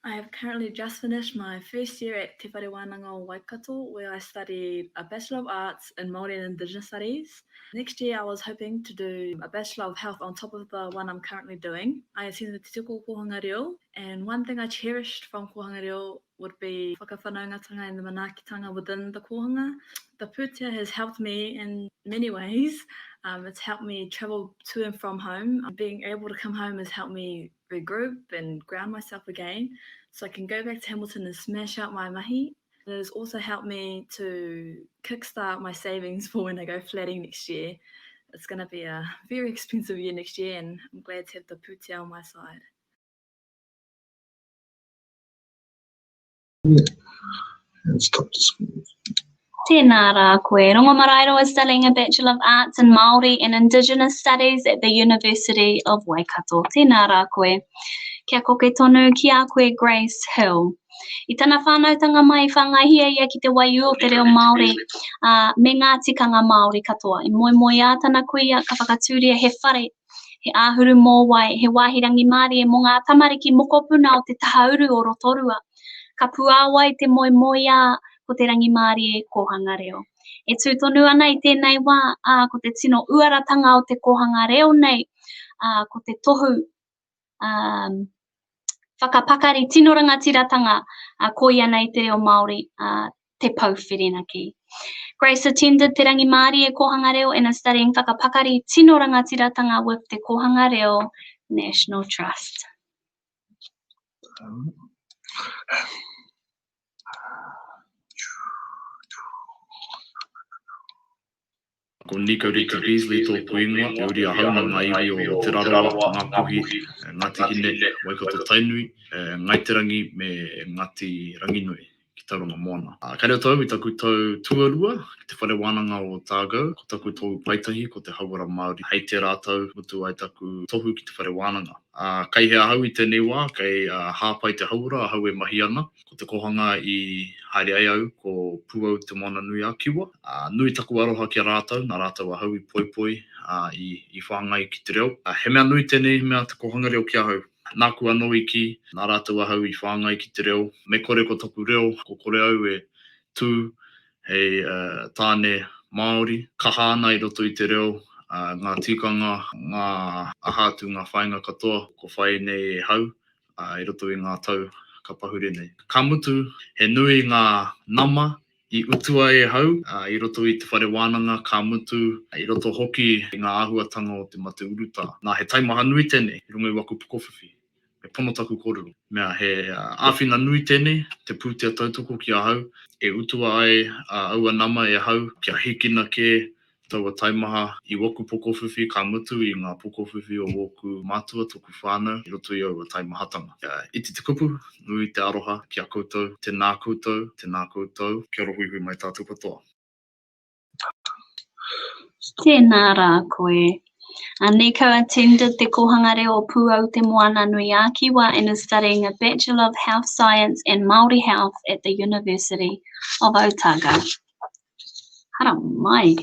I have currently just finished my first year at Te Whare Wānanga o Waikato, where I studied a Bachelor of Arts in Māori and Indigenous Studies. Next year, I was hoping to do a Bachelor of Health on top of the one I'm currently doing. I attended Te Tiko Kohanga Reo, and one thing I cherished from Kohanga Reo would be whakawhanaungatanga and the manaakitanga within the kohanga. The pūtea has helped me in many ways. It's helped me travel to and from home. Being able to come home has helped me regroup and ground myself again so I can go back to Hamilton and smash out my mahi. It has also helped me to kickstart my savings for when I go flatting next year. It's going to be a very expensive year next year, and I'm glad to have the pūtea on my side. It's tough to school. Tēnā rā koe. Rongo Maraero is studying a Bachelor of Arts in Māori and Indigenous Studies at the University of Waikato. Tēnā rā koe. Kia koke tonu ki a koe Grace Hill. I tana whānautanga mai whangahia ia ki te waiu o te reo Māori me ngā tikanga Māori katoa. I moi a tana koe ia ka whakatūria he whare, he āhuru mō wai, he wāhirangi Māori e mō ngā tamariki mokopuna o te tahauru o Rotorua. Ka puāwai te moi a ko te rangi Māori e Kohanga Reo. E tūtonu ana i tēnei wā, ko te tino uaratanga o te Kohanga Reo nei, ko te tohu whakapakari tino rangatiratanga ko ia nei te reo Māori te pauwherena ki. Grace attended Te Rangi Māori e Kohanga Reo and is studying whakapakari tino rangatiratanga with Te Kohanga Reo National Trust. Ko Nico Rita Beasley tōku ingoa, e uri a hauna ngā iwi o Te Raroa, Ngā Puhi, Ngāti Hine, Waikato Tainui, Ngaiterangi me Ngāti Ranginui ki Tauranga Moana. Kei reo tau i taku tau tuarua, ki Te Whare Wānanga o Tāgau, ko taku tōu paitahi, ko te hauara Māori. Hei te rātau, mutu ai taku tohu ki Te Whare Wānanga. Kei hea hau i tēnei wā, kei hāpai te hauara, a hau e mahi ana. Ko te kohanga i haere ai au, ko puau te moana nui a kiwa. Nui taku aroha ki a rātau, nā rātau a hau i poipoi i whāngai ki te reo. He mea nui tēnei, mea te kohanga reo ki a hau. Nāku anō i ki, nā rātau a hau i whāngai ki te reo. Me kore ko taku reo, ko kore au e tū hei tāne Māori. Kahāna i roto i te reo, ngā tikanga, ngā ahātu, ngā whainga katoa, ko whai nei e hau, i roto i ngā tau ka pahure nei. Ka mutu, he nui ngā nama i utua e hau, i roto i Te Whare Wānanga, ka mutu, i roto hoki i ngā āhuatanga o te mate uruta. Nā he taimaha nui tēnei, i runga i waku pukowhiwhi. Me pono taku kōrero. Mea he āwhina nui tēnei, te pūtea tautoko ki a hau, e utua ai aua nama e hau, kia hikina ke taua taimaha i waku pukowhiwhi, ka mutu i ngā pukowhiwhi o woku mātua, toku whānau, i roto i aua taimahatanga. Iti te kupu, nui te aroha, kia koutou, tēnā koutou, kia rohui hui mai tātou katoa. Tēnā rā koe. Nico attended Te Kohanga Reo o Puau Te Moana Nui a Kiwa and is studying a Bachelor of Health Science and Māori Health at the University of Otago. Hara mai.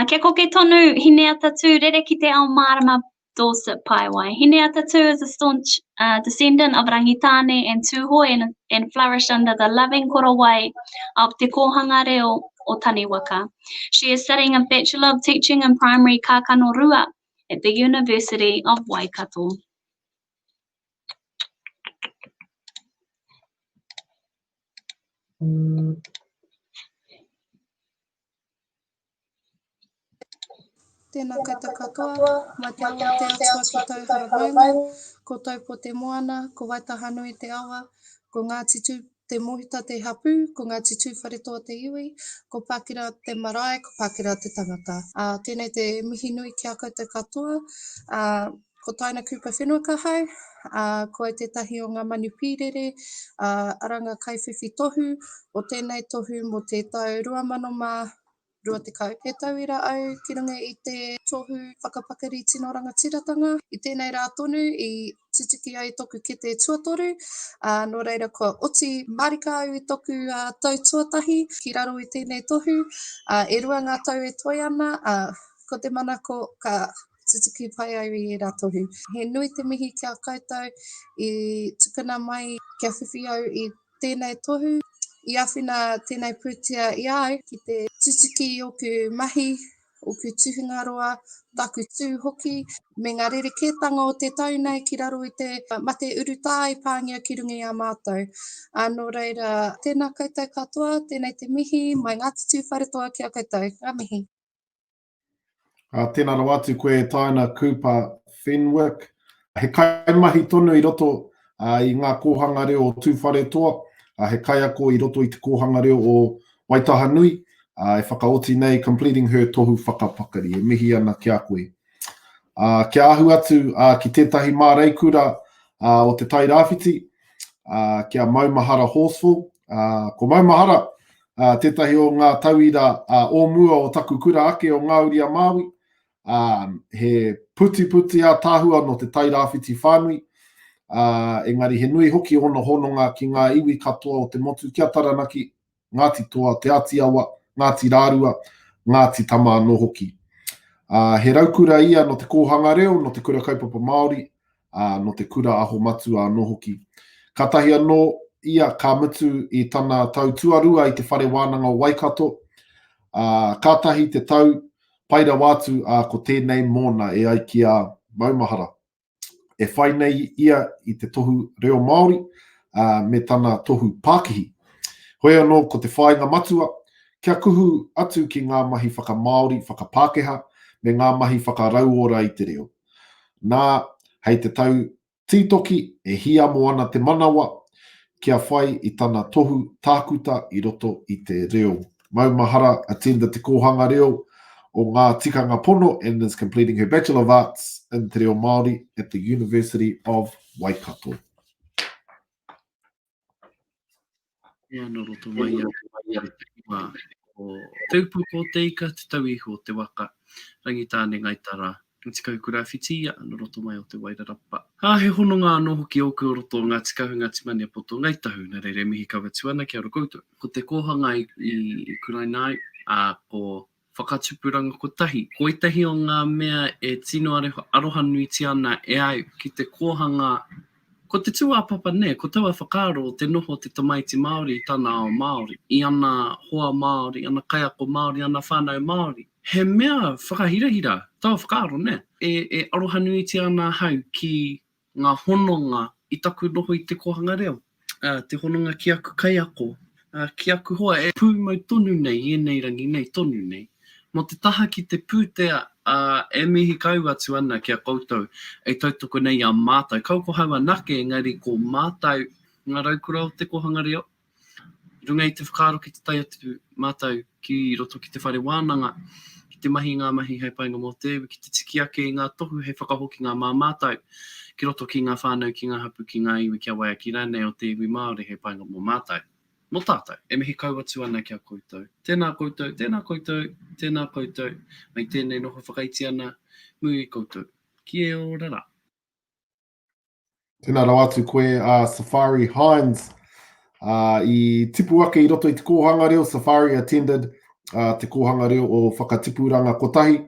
Kia koke tonu, Hinea Tatu, rere ki te ao marama Dorset Paiwai. Hinea Tatu is a staunch descendant of Rangitane and Tūhoi and flourished under the loving korowai of Te Kohanga Reo o Taniwaka. She is studying a Bachelor of Teaching in Primary Kākano Rua at the University of Waikato. Tēnā koutou katoa, mai te awa te atua ki tau haramaunga, ko tau po te moana, ko Waitaha nui te awa, ko ngā titu te mohita te hapu, ko ngā titu wharetoa te iwi, ko Pākehā te marae, ko Pākehā te tangata. Tēnei te mihi nui ki a koutou katoa. Ko taina kupa whenua ka hau, ko ai tētahi o Ngā Manu Pirere, aranga kaiwhiwhi tohu, o tēnei tohu mo te tau 2020. He tauira au ki runga i te tohu whakapakari tino rangatiratanga. I tēnei rā tonu i titiki ai toku ki te tuatoru. Nō reira kua oti marika au i toku tau tuatahi ki raro i tēnei tohu. E rua ngā tau e toi ana, ko te mana ko ka titiki pai au i rā tohu. He nui te mihi ki a koutou i tukuna mai kia whiwhi au i tēnei tohu. I awhina tēnei pūtea i au ki te titiki o ku mahi, o ku tuhinga roa, taku tū hoki, me ngā rerekētanga o te tau nei ki raro i te mate uruta i pāngia ki runga i a mātou. Nō reira, tēnā koutou katoa, tēnei te mihi, mai ngā titu wharetoa ki a koutou. Ngā mihi. Tēnā rau atu koe taina kupa Fenwick. He kaimahi tonu i roto i ngā kōhanga reo o tūwharetoa. He kai ako i roto i te kōhanga reo o Waitaha Nui. E whakaoti nei, completing her tohu whakapakari. E mihi ana ki a koe. Kia ahu atu ki tētahi māreikura o te tai rāwhiti. Kia Maumahara Horseful. Ko Maumahara, tētahi o ngā tauira o mua o taku kura ake o Ngāuria Māui. He puti a tāhua no te tai rāwhiti whānui. Engari he nui hoki ono hononga ki ngā iwi katoa o te motu kia taranaki, Ngāti Toa, te Atiawa, Ngāti Rārua, Ngāti Tama no hoki. He raukura ia no te kōhanga reo, no te kura kaupapa Māori, no te kura aho matu a no hoki. Katahi anō ia ka mutu i tana tau tuarua i te whare wānanga o Waikato. Kātahi te tau paira wātu ko tēnei mōna e ai ki a Maumahara. E whai nei ia i te tohu reo Māori me tana tohu Pākihi. Hoi anō ko te whāinga matua, kia kuhu atu ki ngā mahi whakamāori, whakapākeha, me ngā mahi whakarauora i te reo. Nā, hei te tau tītoki e hia moana te manawa, kia whai i tana tohu tākuta i roto i te reo. Maumahara attended te kōhanga reo o ngā tikanga pono and is completing her Bachelor of Arts in te reo Māori at the University of Waikato. Ia no roto mai a o taupu ko te ika te tau iho o te waka rangitāne ngaitara i te kaukura whitia no roto mai o te wairarapa. He hononga anō hoki o kua roto ngā tikahu ngā timani a poto ngaitahu na reire mihi kawatu ana ki aro koutou. Ko te kōhanga i kurai nai ko whakatupuranga ko tahi. Ko itahi o ngā mea e tino aroha nui ti ana e ai ki te kōhanga. Ko te tua papa ne, ko taua whakaaro o te noho te tamaiti Māori i tana o Māori, i ana hoa Māori, ana kaiako Māori, ana whānau Māori. He mea whakahirahira, taua whakaaro ne. E aroha nui ti ana hau ki ngā hononga i taku noho i te kohanga reo. Te hononga ki aku kaiako, ki aku hoa e pū mau tonu nei, e nei rangi nei tonu nei. Mo te taha ki te pūtea e mihi kau atu ana ki a koutou e tautoko nei a mātou. Kau ko haua nake engari ko mātou ngā raukura o te kohanga reo. Runga i te whakaaro ki te tai atu mātou ki roto ki te whare wānanga, ki te mahi ngā mahi hei painga mō te ewe, ki te tiki ake i ngā tohu hei whakahoki ngā mātou, ki roto ki ngā whānau, ki ngā hapu, ki ngā iwi, kia waia ki rānei o te iwi Māori hei painga mō mātou. Mō tātou, e mihi kau atu ana ki a koutou. Tēnā koutou, tēnā koutou, tēnā koutou, mai tēnei noho whakaiti ana, mui koutou. Ki e o rara. Tēnā rau atu koe Safari Hines. I tipu ake i roto i te kōhanga reo, Safari attended te kōhanga reo o whakatipuranga kotahi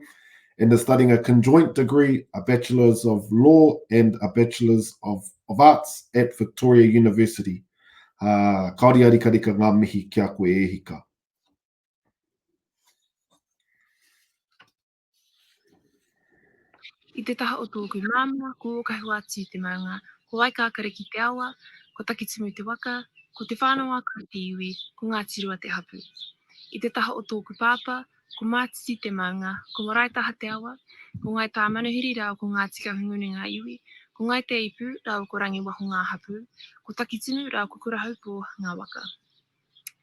and is studying a conjoint degree, a Bachelor's of Law and a Bachelor's of Arts at Victoria University. Kaori a rika ngā mihi ki a koe e hika. I te taha o tōku māma, ko kahua atu te maunga, ko waikākare ki te awa, ko takitimu te waka, ko te whānau aka te iwi, ko ngā tirua te hapu. I te taha o tōku pāpa, ko mātiti te maunga, ko maraitaha te awa, ko ngai tā manuhiri rao ko ngā tika hunguni ngā iwi, Ko ngai te ipu, rau ko rangi waho ngā hapu. Ko taki tunu, rau ko kura haupo ngā waka.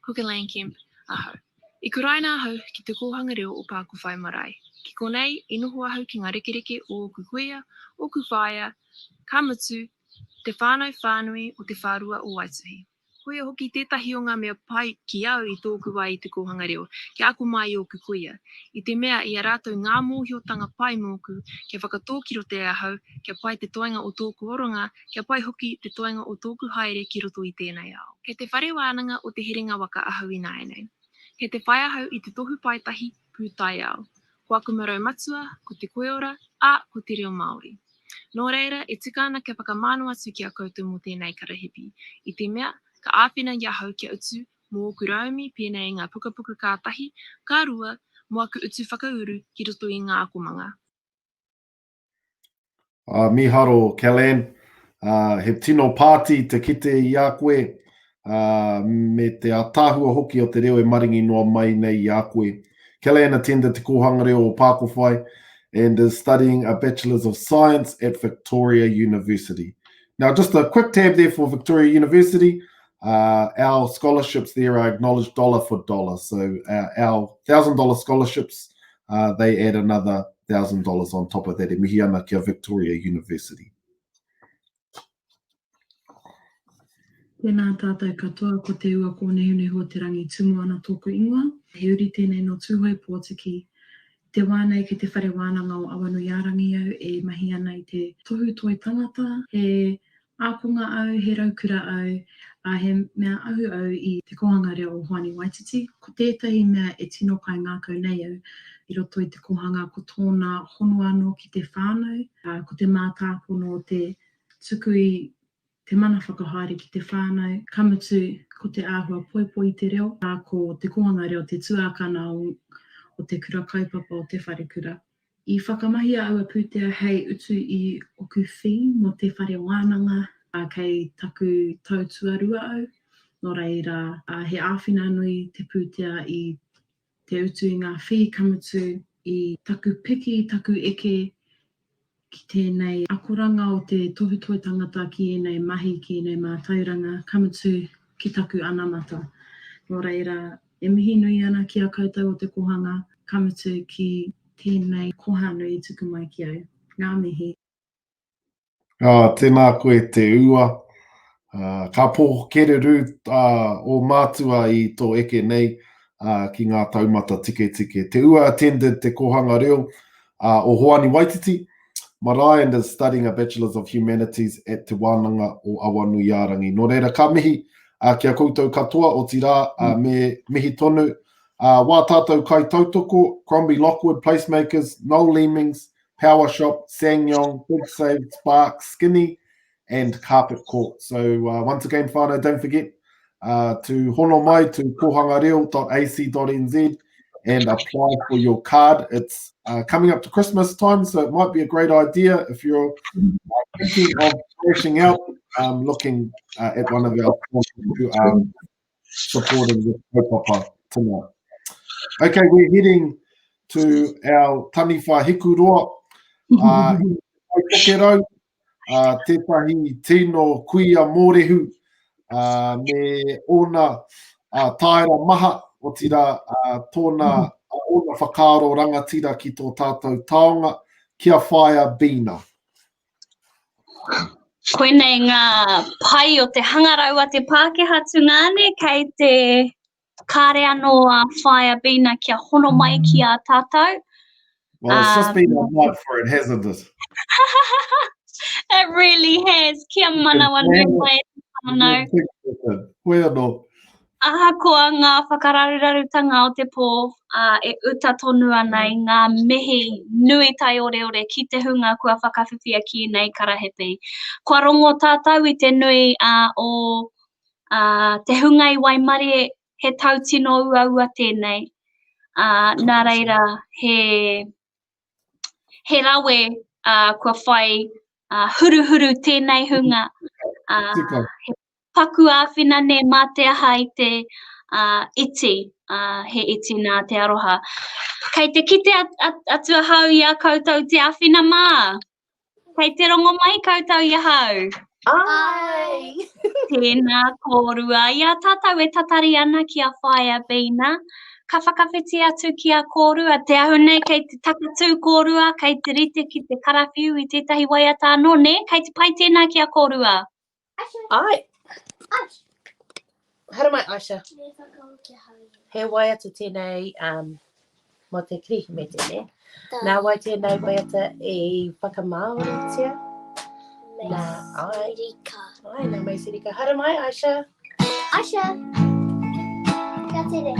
Ko ke Lane Kemp, ahau. I kurai nā hau ki te kōhanga reo o Pāku Whai Marae. Ki konei, i noho ahau ki ngā rekereke o Kukuia, o Kuwhaia, ka mutu, te whānau whānui o te whārua o Waituhi. Koia hoki tētahi o ngā mea pai ki au I tōku wai I te kōhanga reo, ki ako mai o Kukuia. I te mea I a rātou ngā mōhiotanga pai mōku, kia whakatōkiro te ahau, kia pai te toenga o tōku oronga, kia pai hoki te toenga o tōku haere ki roto I tēnei ao. Kei te whare wānanga o te herenga waka ahau I nāenei. Kei te whai ahau I te tohu paitahi pūtai ao. Ko aku marau matua, ko te koeora, ko te reo Māori. Nō reira, e tika ana kia whakamāno atu ki a koutou mō tēnei karahipi. I te mea, ka āwhina ia hau kia utu mō ku raumi pēnei ngā pukapuka kātahi, ka rua, mō aku utu whakauru ki roto I ngā akomanga. Miharo, Kellen. He tino pāti te kite I a koe, me te atahua hoki o te reo e maringi noa mai nei I a koe. Kellen attended te kōhanga reo o Pāku Whai and is studying a Bachelor's of Science at Victoria University. Now, just a quick tab there for Victoria University. Our scholarships there are acknowledged dollar for dollar. So our $1,000 scholarships, they add another $1,000 on top of that. E mihi ana kia Victoria University. Tēnā tātou katoa ko te ua ko nehunehu o te rangi tumu ana tōku ingoa. He uri tēnei no tūhoi pōtiki. Te wānei ki te whare wānanga o Awanu Iarangi au e mahi ana I te tohu toi tangata. He ākonga au, he raukura au, he mea ahu au I te kohanga reo o Hoani Waititi. Ko tētahi mea e tino kai ngākau nei au I roto I te kohanga ko tōna hono anō ki te whānau, ko te mātāpono o te tuku I te mana whakahaere ki te whānau, kamutu ko te āhua poipoi te reo, ko te kohanga reo te tuākana o te kura kaupapa o te whare kura. I whakamahia au a pūtea hei utu I oku whi mo te whare wānanga, kei taku tautuarua au. Nō reira, he āwhina nui te pūtea I te utu I ngā whi kamutu I taku piki, taku eke, ki tēnei akoranga o te tohutoi tangata ki enei mahi, ki enei mātauranga, kamutu ki taku anamata. Nō reira, e mihi nui ana ki a koutou o te kohanga, kamutu ki tēnei kohanui I tuku mai ki au. Ngā mihi. Tēnā koe te ua. Ka pōkereru o mātua I tō eke nei ki ngā taumata tike tike. Te ua attended te kohanga reo o Hoani Waititi, Marae, and is studying a Bachelor's of Humanities at Te Wānanga o Awanu Iarangi. Nō reira, ka mihi kia koutou katoa o tira me mihi tonu. Wā tātou kai tautoko, Crombie Lockwood, Placemakers, Noel Leemings, Power Shop, Sangyong, Big Save, Spark, Skinny, and Carpet Court. So once again, whānau, don't forget to hono mai to kohangareo.ac.nz and apply for your card. It's coming up to Christmas time, so it might be a great idea if you're thinking of crashing out, looking at one of our sponsors who are supporting this kaupapa tonight. Okay, we're heading to our taniwha hikuroa. Tētahi tino kuia mōrehu me ona taera maha o tira tōna ona whakaaro rangatira ki tō tātou taonga, kia whaia bina. Koenei ngā pai o te hangaraua te Pākehā tungane kei te kāre anō whaia bina kia hono mai ki a tātou. Well, it's just been a month for it, hasn't it? It really has. Kia manawa nui mai te whānau. Koe anō. Ahakoa ngā whakararurarutanga o te pō e uta tonu ana I ngā mihi nui tai ore ore ki te hunga kua whakawhiwhia ki nei karahepe. Kua rongo tātou I te nui o te hunga I Waimare he tautino ua tēnei. Nā reira, he rawe kua whai huru tēnei hunga. He paku āwhina ne mā te aha I te iti, he iti nā te aroha. Kei te kite atua hau I a koutou te āwhina mā. Kei te rongo mai koutou i hau. Ai! Tēnā kōrua. Ia tātou e tatari ana ki a whaia bina. Ka whakawhiti atu ki a kōrua. Te ahu nei kei te takatū kōrua, kei te rite ki te karawhiu i tētahi waiata anō, ne? Kei te pai tēnā ki a kōrua. Ai! Hara mai, Aisha. He waiata tēnei mo te krihi me tēnei. Nā wai tēnei waiata i whakamāoritia. Nā, ai. Ai, nā mai sirika. Hara mai, Aisha. Aisha. Kia tere.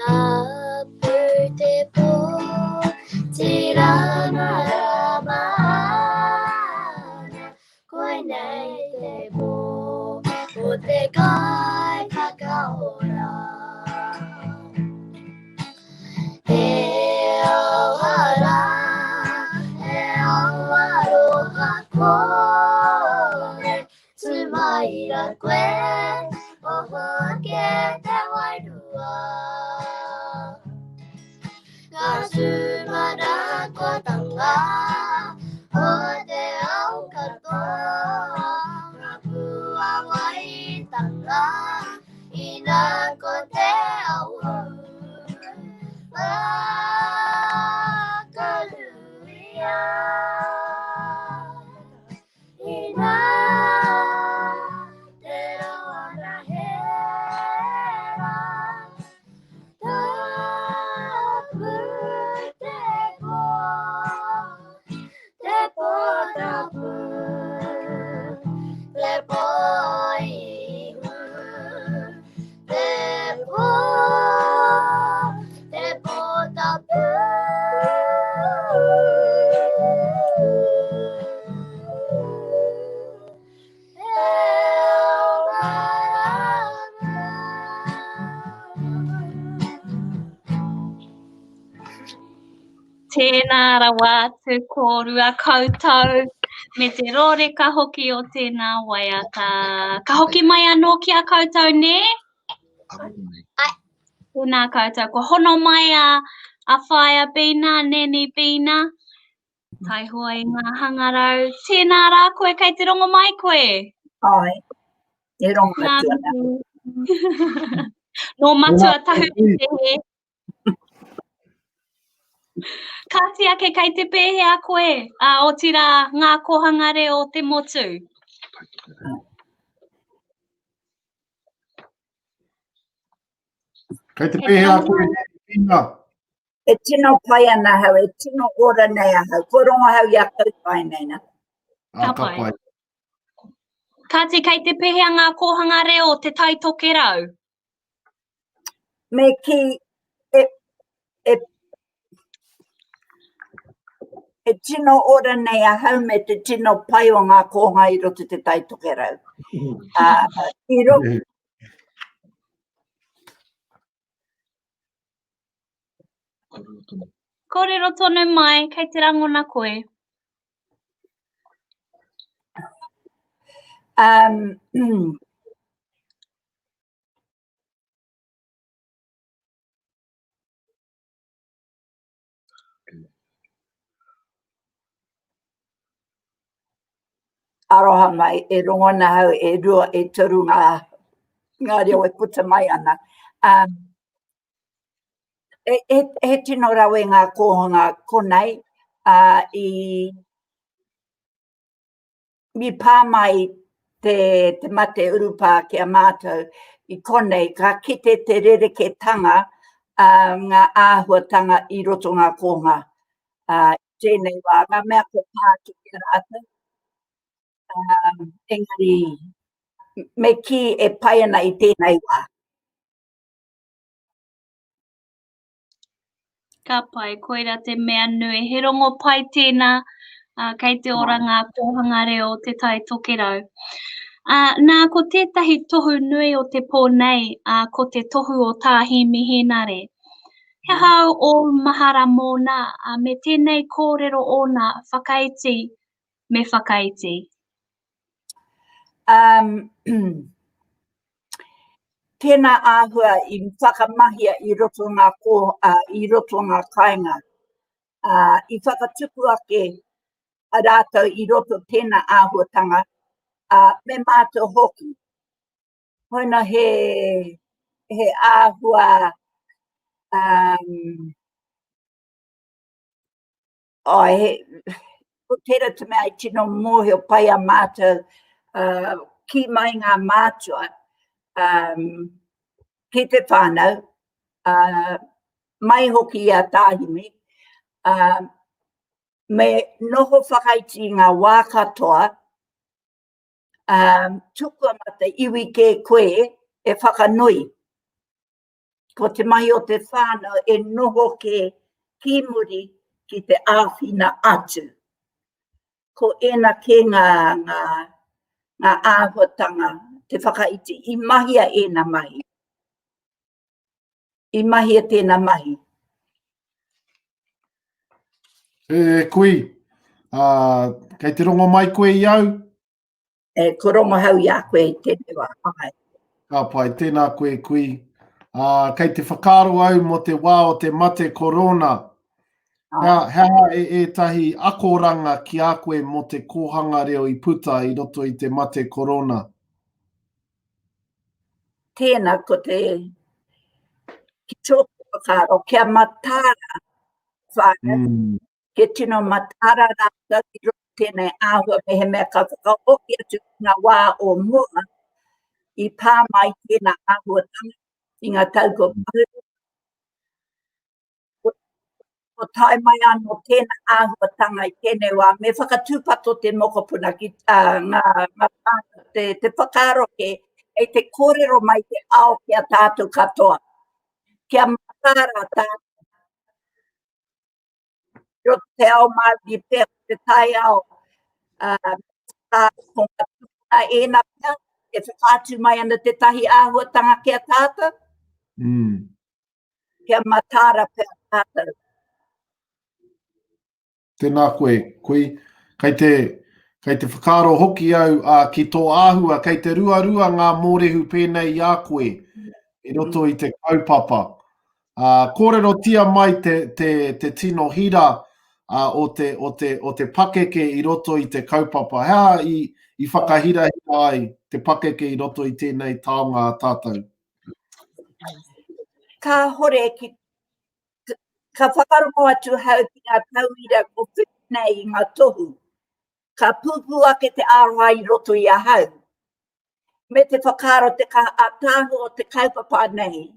Tapu te pō, te rama mana, koe nei te pō, o te kai whakaora. E awara, e awaroha koe, tumaira koe, oho ke te wairua. Ka sumana ko tanga, o te au katoa, ka pua wai tanga, ina ko te au. Akaluia, ina te awana hera, tapu te pō tapu, te pō ihu, te pō tapu. Tēnā rawa te kōrua koutou. Me te rore ka hoki o tēnā waiata. Ka hoki mai anō ki a koutou, ne? Tēnā koutou. Ko hono mai a whaia bina, nene bina. Tai hoa i ngā hangarau. Tēnā rā koe, kei te rongo mai koe. Ai, e rongo atua. No matua tahu te he. Kāti ake kei te pēhea koe, o tira ngā kohangare o te motu. Kei te pēhea koe, Pina. E tino pai ana hau, e tino ora nei a hau. Ko rongo hau i a pai nei na. Ka pai. Kāti kei te pēhea ngā kohangare o te tai toke rau. Me ki, e tino ora nei a hau me te tino pai o ngā kohanga i roto te tai toke rau. I roto. Kōrero tonu mai, kei te rangona koe. Aroha mai, e rongona hau, e rua, e turu ngā reo e puta mai ana. He tino rau e ngā kohanga konei, mi pā mai te mate urupa ki a mātou i konei, ka kite te rereketanga ngā āhuatanga i roto ngā kohanga. Tēnei wā, ngā mea ko pā ki te rātou. Engari, me ki e pai ana i tēnei wā. Ka pai, koera te mea nui. He rongo pai tēnā kei te ora ngā kohanga reo te tai toke rau. Nā ko tētahi tohu nui o te pō nei, ko te tohu o tāhi mihinare. He hau o mahara mōna, me tēnei kōrero ona whakaiti me whakaiti. Tēnā āhua I whakamahia I roto ngā I roto ngā kāinga. I whakatupu ake a rātou I roto tēnā āhuatanga me mātou hoki. Hoina he āhua ko tēra te mea I tino mōhe o pai a mātou ki mai ngā mātua ki te whānau mai hoki I a tāhimi me noho whakaiti ngā wā katoa tukua mata iwi ke koe e whakanui. Ko te mahi o te whānau e noho ke ki muri ki te āwhina atu. Ko ena ke ngā āhuatanga te whakaiti I mahia ena mahi. I mahia tēnā mahi. Kui, kei te rongo mai koe I au? Ko rongo hau I a koe tēnei wā. Ka pai, tēnā koe kui. Kei te whakaro au mo te wā o te mate korona. Hea tahi akoranga ki a koe mo te kohanga reo I puta I roto I te mate korona. Tēnā ko te ki tōku whakaro, kia matara whānau. Ke tino matara rāta I roto tēnei āhua me he mea ka whakaoki atu ngā wā o mua I pā mai tēnā āhuatanga I ngā tauko pāhuru. Ko tai mai anō tēnā āhuatanga I tēnei wā me whakatūpato te mokopuna ki te whakaro ke e te kōrero mai te ao kia tātou katoa. Kia matara tātou. Ro te ao māwi pēr te tai ao ko ngā tūpuna e nā pēr e whakātu mai ana te tahi āhuatanga kia tātou. Kia matara pēr tātou. Tēnā koe, kui. Kei te whakaro hoki au ki tō āhua, kei te ruarua ngā mōrehu pēnei I a koe I roto I te kaupapa. Kōrero tia mai te tino hira o te pakeke I roto I te kaupapa. Hea I whakahira ai te pakeke I roto I tēnei taonga tātou. Ka hore ka whakarongo atu hau ki ngā tauira ko whitnei I ngā tohu. Ka pupu ake te aroha I roto I a hau. Me te whakaro te tāhu o te kaupapa nei.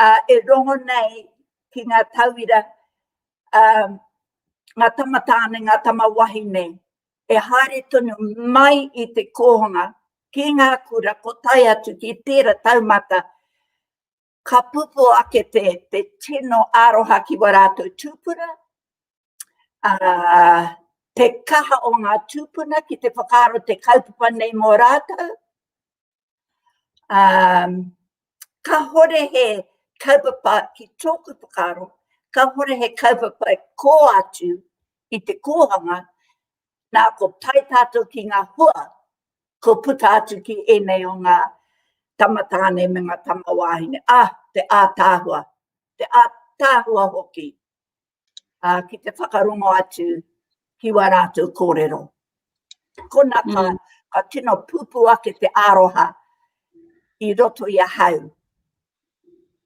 E rongo nei ki ngā tauira ngā tamatāne, ngā tamawahi nei. E haere tonu mai I te kohonga ki ngā kura ko tai atu ki tērā taumata. Ka pupu ake te tino aroha ki warātou tūpuna. Te kaha o ngā tūpuna ki te whakaro te kaupapa nei mō rātou. Ka hore he kaupapa ki tōku whakaro. Ka hore he kaupapa e kō atu I te kōhanga. Nā ko tai tātou ki ngā hua. Ko puta atu ki enei o ngā tamatāne me ngā tamawahine. Te ātāhua. Te ātāhua hoki. Ki te whakarongo atu ki warātou kōrero. Kona ka tino pupu ake te aroha I roto I a hau.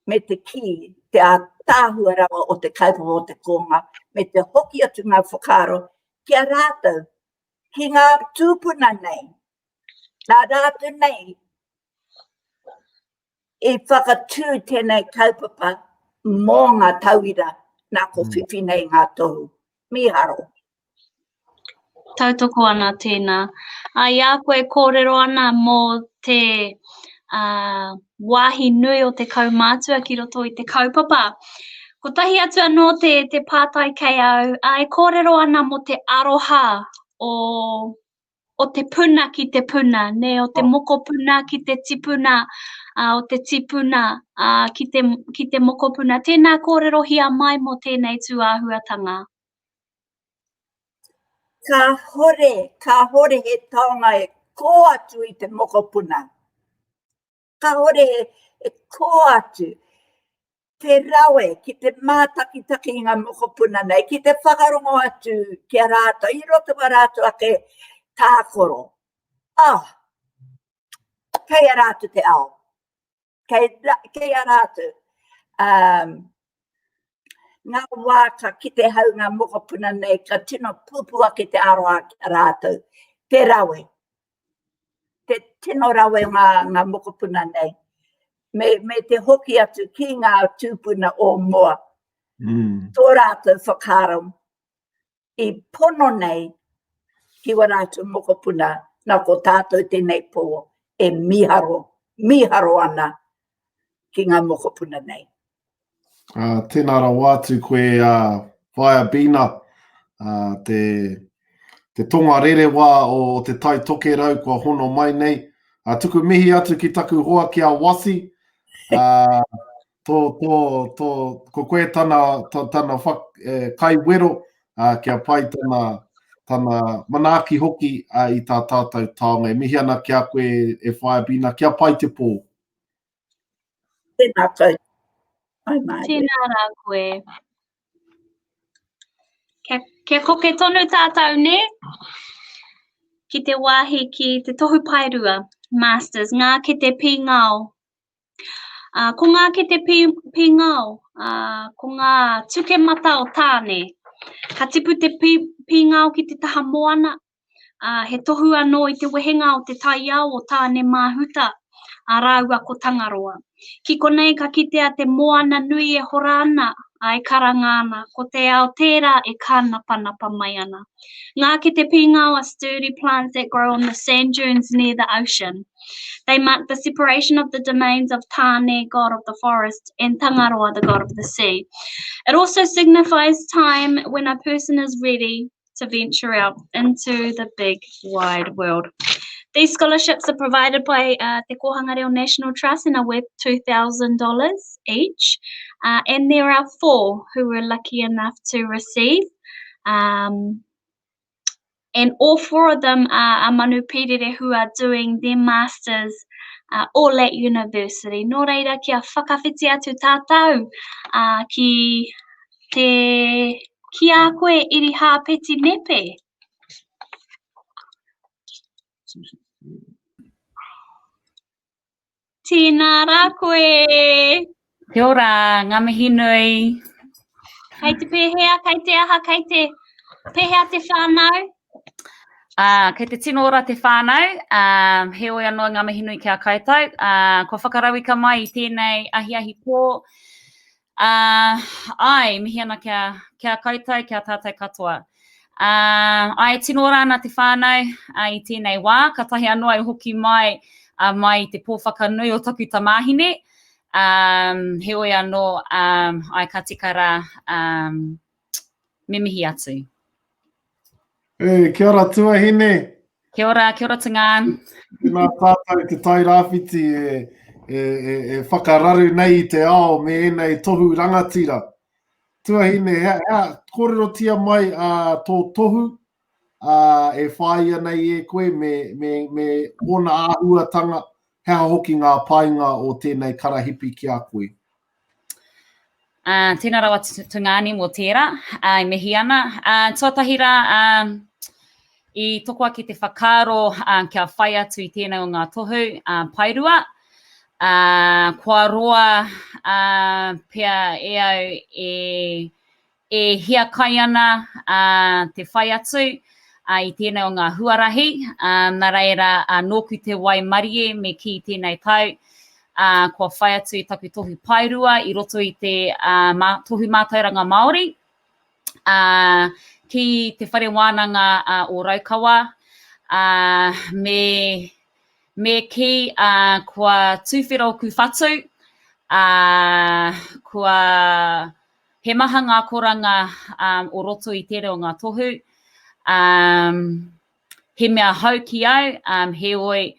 Me te ki, te ātāhua rawa o te kaupapa o te konga. Me te hoki atu ngā whakaro kia rātou. Ki ngā tūpuna nei. Nā rātou nei. I whakatū tēnei kaupapa mō ngā tauira nā ko whiwhi nei ngā tohu. Miharo. Tautoko ana tēnā. Ia koe kōrero ana mō te wāhi nui o te kaumātua ki roto I te kaupapa. Ko tahi atu anō te pātai kei au, e kōrero ana mō te aroha o te puna ki te puna, ne o te moko puna ki te tipuna, o te tipuna ki te moko puna. Tēnā kōrero hia mai mō tēnei tūāhuatanga. Ka hore he taonga e kō atu I te mokopuna. Ka ore e kō atu te rawe ki te mātakitaki ngā mokopuna nei, ki te whakarongo atu ki a rātou, I roto wa rātou ake tākoro. Kei a rātou te ao. Kei a rātou. Ngā wāka ki te hau ngā mokopuna nei, ka tino pupua ki te aroa ki a rātou. Te rawe. Te tino rawe ngā mokopuna nei. Me te hoki atu ki ngā tūpuna o mua. Tō rātou whakaram. I pono nei ki wa rātou mokopuna nā ko tātou tēnei pō e miharo ana ki ngā mokopuna nei. Tēnā rā wātu koe whaia bina, te tonga rere wā o te tai toke rau kua hono mai nei. Tuku mihi atu ki taku hoa ki a wasi. Ko koe tana kai wero kia pai tana manaaki hoki I tā tātou taonga. Mihi ana ki a koe e whaia bina, kia pai te pō. Tēnā koe. Tēnā rā koe. Kia koke tonu tātou ne? Ki te wāhi ki te tohu pairua, Masters, ngā ke te pīngao. Ko ngā ke te pīngao, ko ngā tuke mata o tāne. Ka tipu te pīngao ki te taha moana. He tohu anō I te wehenga o te taiao o tāne māhuta. Rāua ko tangaroa. Ki konei ka kitea te moana nui e hora ana, ai karangana, ko te ao tērā e kānapa mai ana. Ngā ki te pīngao are sturdy plants that grow on the sand dunes near the ocean. They mark the separation of the domains of Tāne, god of the forest, and Tangaroa, the god of the sea. It also signifies time when a person is ready to venture out into the big wide world. These scholarships are provided by Te Kohanga Reo National Trust and are worth $2,000 each. And there are 4 who were lucky enough to receive. And all 4 of them are Manu Pirere who are doing their masters all at university. Nō reira kia whakawhiti atu tātou ki a koe iri hāpeti nepe. Tēnā rā koe. Kia ora, ngā mihi nui. Kei te pēhea, kei te aha, kei te pēhea te whānau. Kei te tino ora te whānau, he oi anō ngā mihi nui kia koutou. Ko whakarau ka mai I tēnei ahi pō. Ai, mihi ana kia koutou, kia tātou katoa. Ai, tino ora ana te whānau I tēnei wā, ka tahi anō ai hoki mai mai te pōwhakanui o taku tamāhine. He oi anō ai ka tika rā me mihi atu. Kia ora tuahine. Kia ora Tingān. Nā tātou te tai rāwhiti e whakararu nei I te ao me enei tohu rangatira. Tuahine, kōrero tia mai tō tohu e whāia nei e koe me ona āhuatanga hea hoki ngā painga o tēnei karahipi ki a koe. Tēnā rawa tungani mō tērā, mihi ana. Tuatahi rā, I tokoa ki te whakaro kia whai atu I tēnei o ngā tohu pairua. Kua roa pia e au e hia kai ana te whai atu I tēnei o ngā huarahi. Nā reira nōku te wai marie me ki tēnei tau. Kua whai atu I taku tohu pairua I roto I te tohu mātauranga Māori. Ki te whare wānanga o Raukawa. Me ki kua tūwhero ku whatu. Kua he maha ngā koranga o roto I tere o ngā tohu. He mea hau ki au, he oi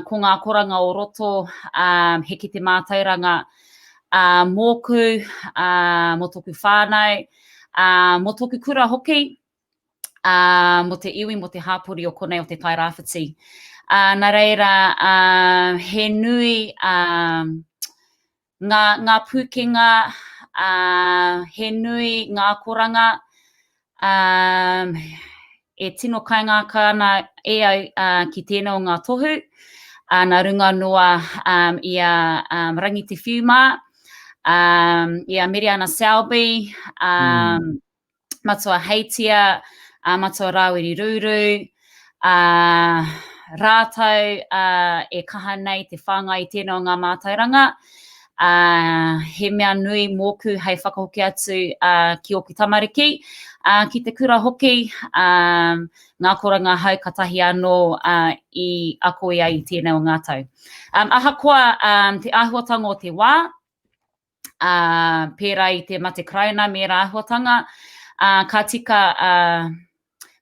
ko ngā koranga o roto he ki te mātauranga mōku, mō toku whānau, mō toku kura hoki, mō te iwi, mō te hāpuri o konei o te tai rāwhiti. Nā reira, he nui ngā pūkenga, he nui ngā koranga, e tino kai ngā kāna e au ki tēnā o ngā tohu, nā runga noa ia rangi te whiuma, ia Miriana Selby, matua Heitia, matua Rawiri Ruru, rātou e kaha nei te whāngai i tēnā o ngā mātauranga, he mea nui mōku hei whakahoki atu ki oku tamariki, ki te kura hoki, ngā koranga hau katahi anō i ako ia i tēnā o ngā tau. Ahakoa te āhuatanga o te wā, pērā i te mate krauna me rā āhuatanga, ka tika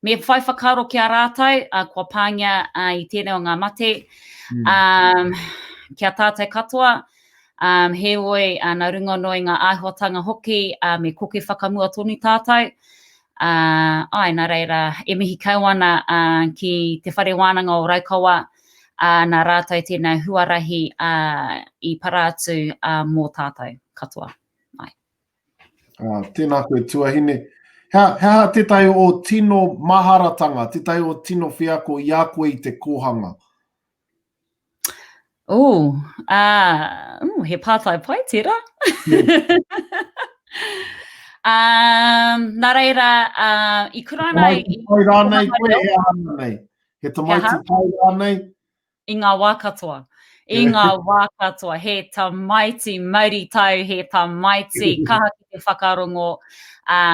me whai whakaro ki a rātou, kua pāngia i tēnā o ngā mate, kia tātou katoa, he oi nā runga noi ngā āhuatanga hoki, me koke whakamua tonu tātou. Nā reira, e mihi kauana ki te whare wānanga o Raukawa, nā rātou tēnā huarahi i parātu mō tātou katoa. Tēnā koe tuahine. Hea te tai o tino maharatanga, te tai o tino whiako i a koe i te kohanga. He pātai pai tērā. Nā reira, i kurana... Pai rānei koe, he ahana nei. He tamaiti pai rānei. I ngā wā katoa. I ngā wā katoa. He tamaiti mauri tau, he tamaiti kaha ki te whakarongo,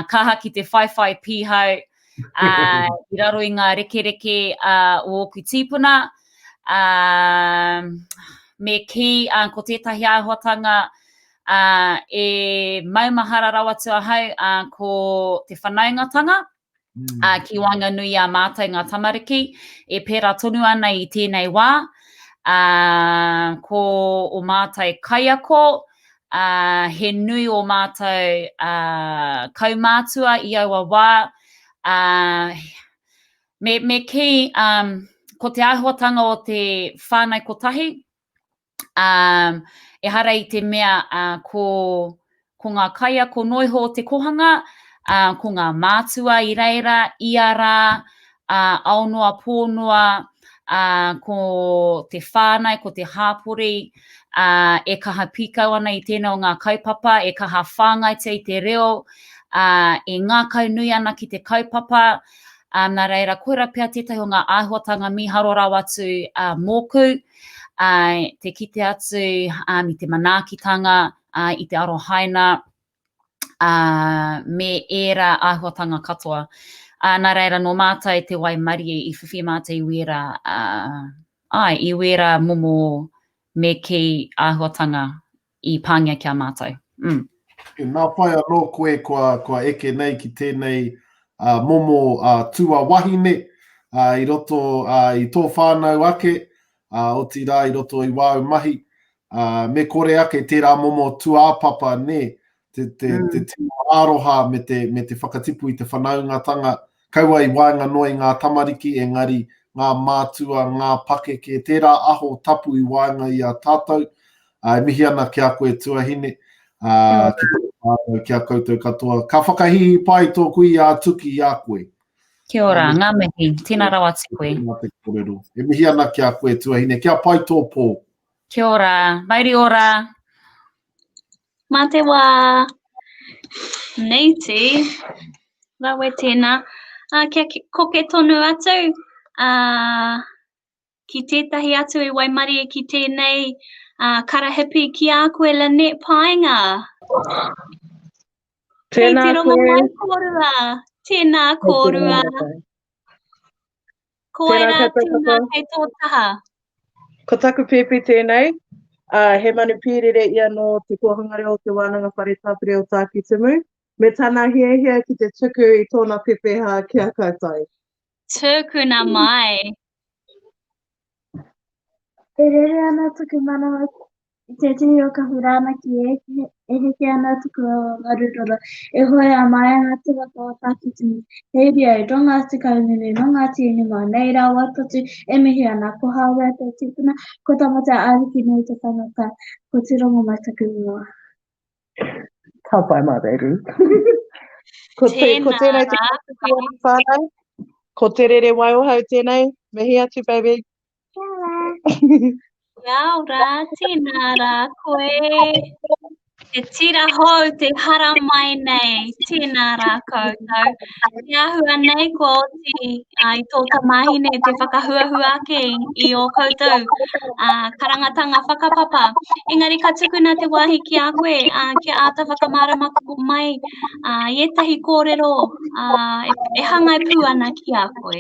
kaha ki te whaiwhai pīhau, i raro i ngā rekereke o oku tīpuna, me ki ko tētahi āhuatanga e maumahara rawa tua hau ko te whanaungatanga ki wanga nui a mātai ngā tamariki e pērā tonu ana i tēnei wā ko o mātai kaiako he nui o mātai kaumātua i aua wā me ki ko te āhuatanga o te whānau kotahi e hara i te mea ko ngā kaia ko noiho o te kohanga, ko ngā mātua i reira, i ara, aonoa pōnoa, ko te whānau, ko te hāpori, e kaha pīkau ana i tēnā o ngā kaupapa, e kaha whāngaita i te reo, e ngā kaunui ana ki te kaupapa, nā reira koera pia tētahi o ngā āhuatanga miharo rawa atu mōku, te kite atu i te manaakitanga, i te arohaina, me era āhuatanga katoa. Nā reira no mātai te wai marie i whiwhi mātai i wera momo me ki āhuatanga i pāngia kia mātai. Nā whai anō koe kua eke nei ki tēnei momo tua wahine i roto i tō whānau ake, o ti rā i roto i wāu mahi, me kore ake tērā momo tua āpapa ne, te tino āroha me te whakatipu i te whanaungatanga, kaua i wāinga noi ngā tamariki, engari ngā mātua, ngā pakeke, tērā aho tapu i wāinga i a tātou, mihi ana ki a koe tuahine, ki a koutou katoa. Ka whakahihi pai tōku i a tuki i a koe. Kia ora, ngā mihi, tēnā rawa te koe. E mihi ana ki a koe tuahine, kia pai tō pō. Kia ora, mauri ora. Mā te wā. Nei te, rawe tēnā. Kia koke tonu atu, ki tētahi atu i Waimarie ki tēnei karahipi ki a koe Lynette Painga. Tēnā te rongo mai kōrua. Tēnā kōrua. Ko aira tēnā kei tō taha. Ko taku pepe tēnei. He manu Pīrere ia no te kohangare o te wānanga whare tāpere o tāki timu. Me tāna hia ki te tuku i tōna pepeha ki a koutou. Tūkuna mai. Te rere ana tuku mana Te tiri o ka hurana ki e heke ana tuku o marurora. E hoi a mai ana te waka o tākitini. Hei ria e ronga ati kaunini, ronga ati ini mai. Nei rā watatu e mihi ana. Ko hawe te tipuna, ko tamata ariki nei te tangata. Ko te rongo mai taku ingoa. Ka pai mā reiru. Ko tēnei te kōtuki o whānau. Ko te rere wailohau tēnei. Mihi atu, baby. Wow, rā, tēnā rā koe. Te tira hou, te hara mai nei, tēnā rā koutou. Te ahua nei ko oti i tō tamahine te whakahuahua ake i o koutou karangatanga whakapapa. Engari ka tukuna te wāhi ki a koe, kia āta whakamāramaku mai, i etahi kōrero, e hangai pū ana ki a koe.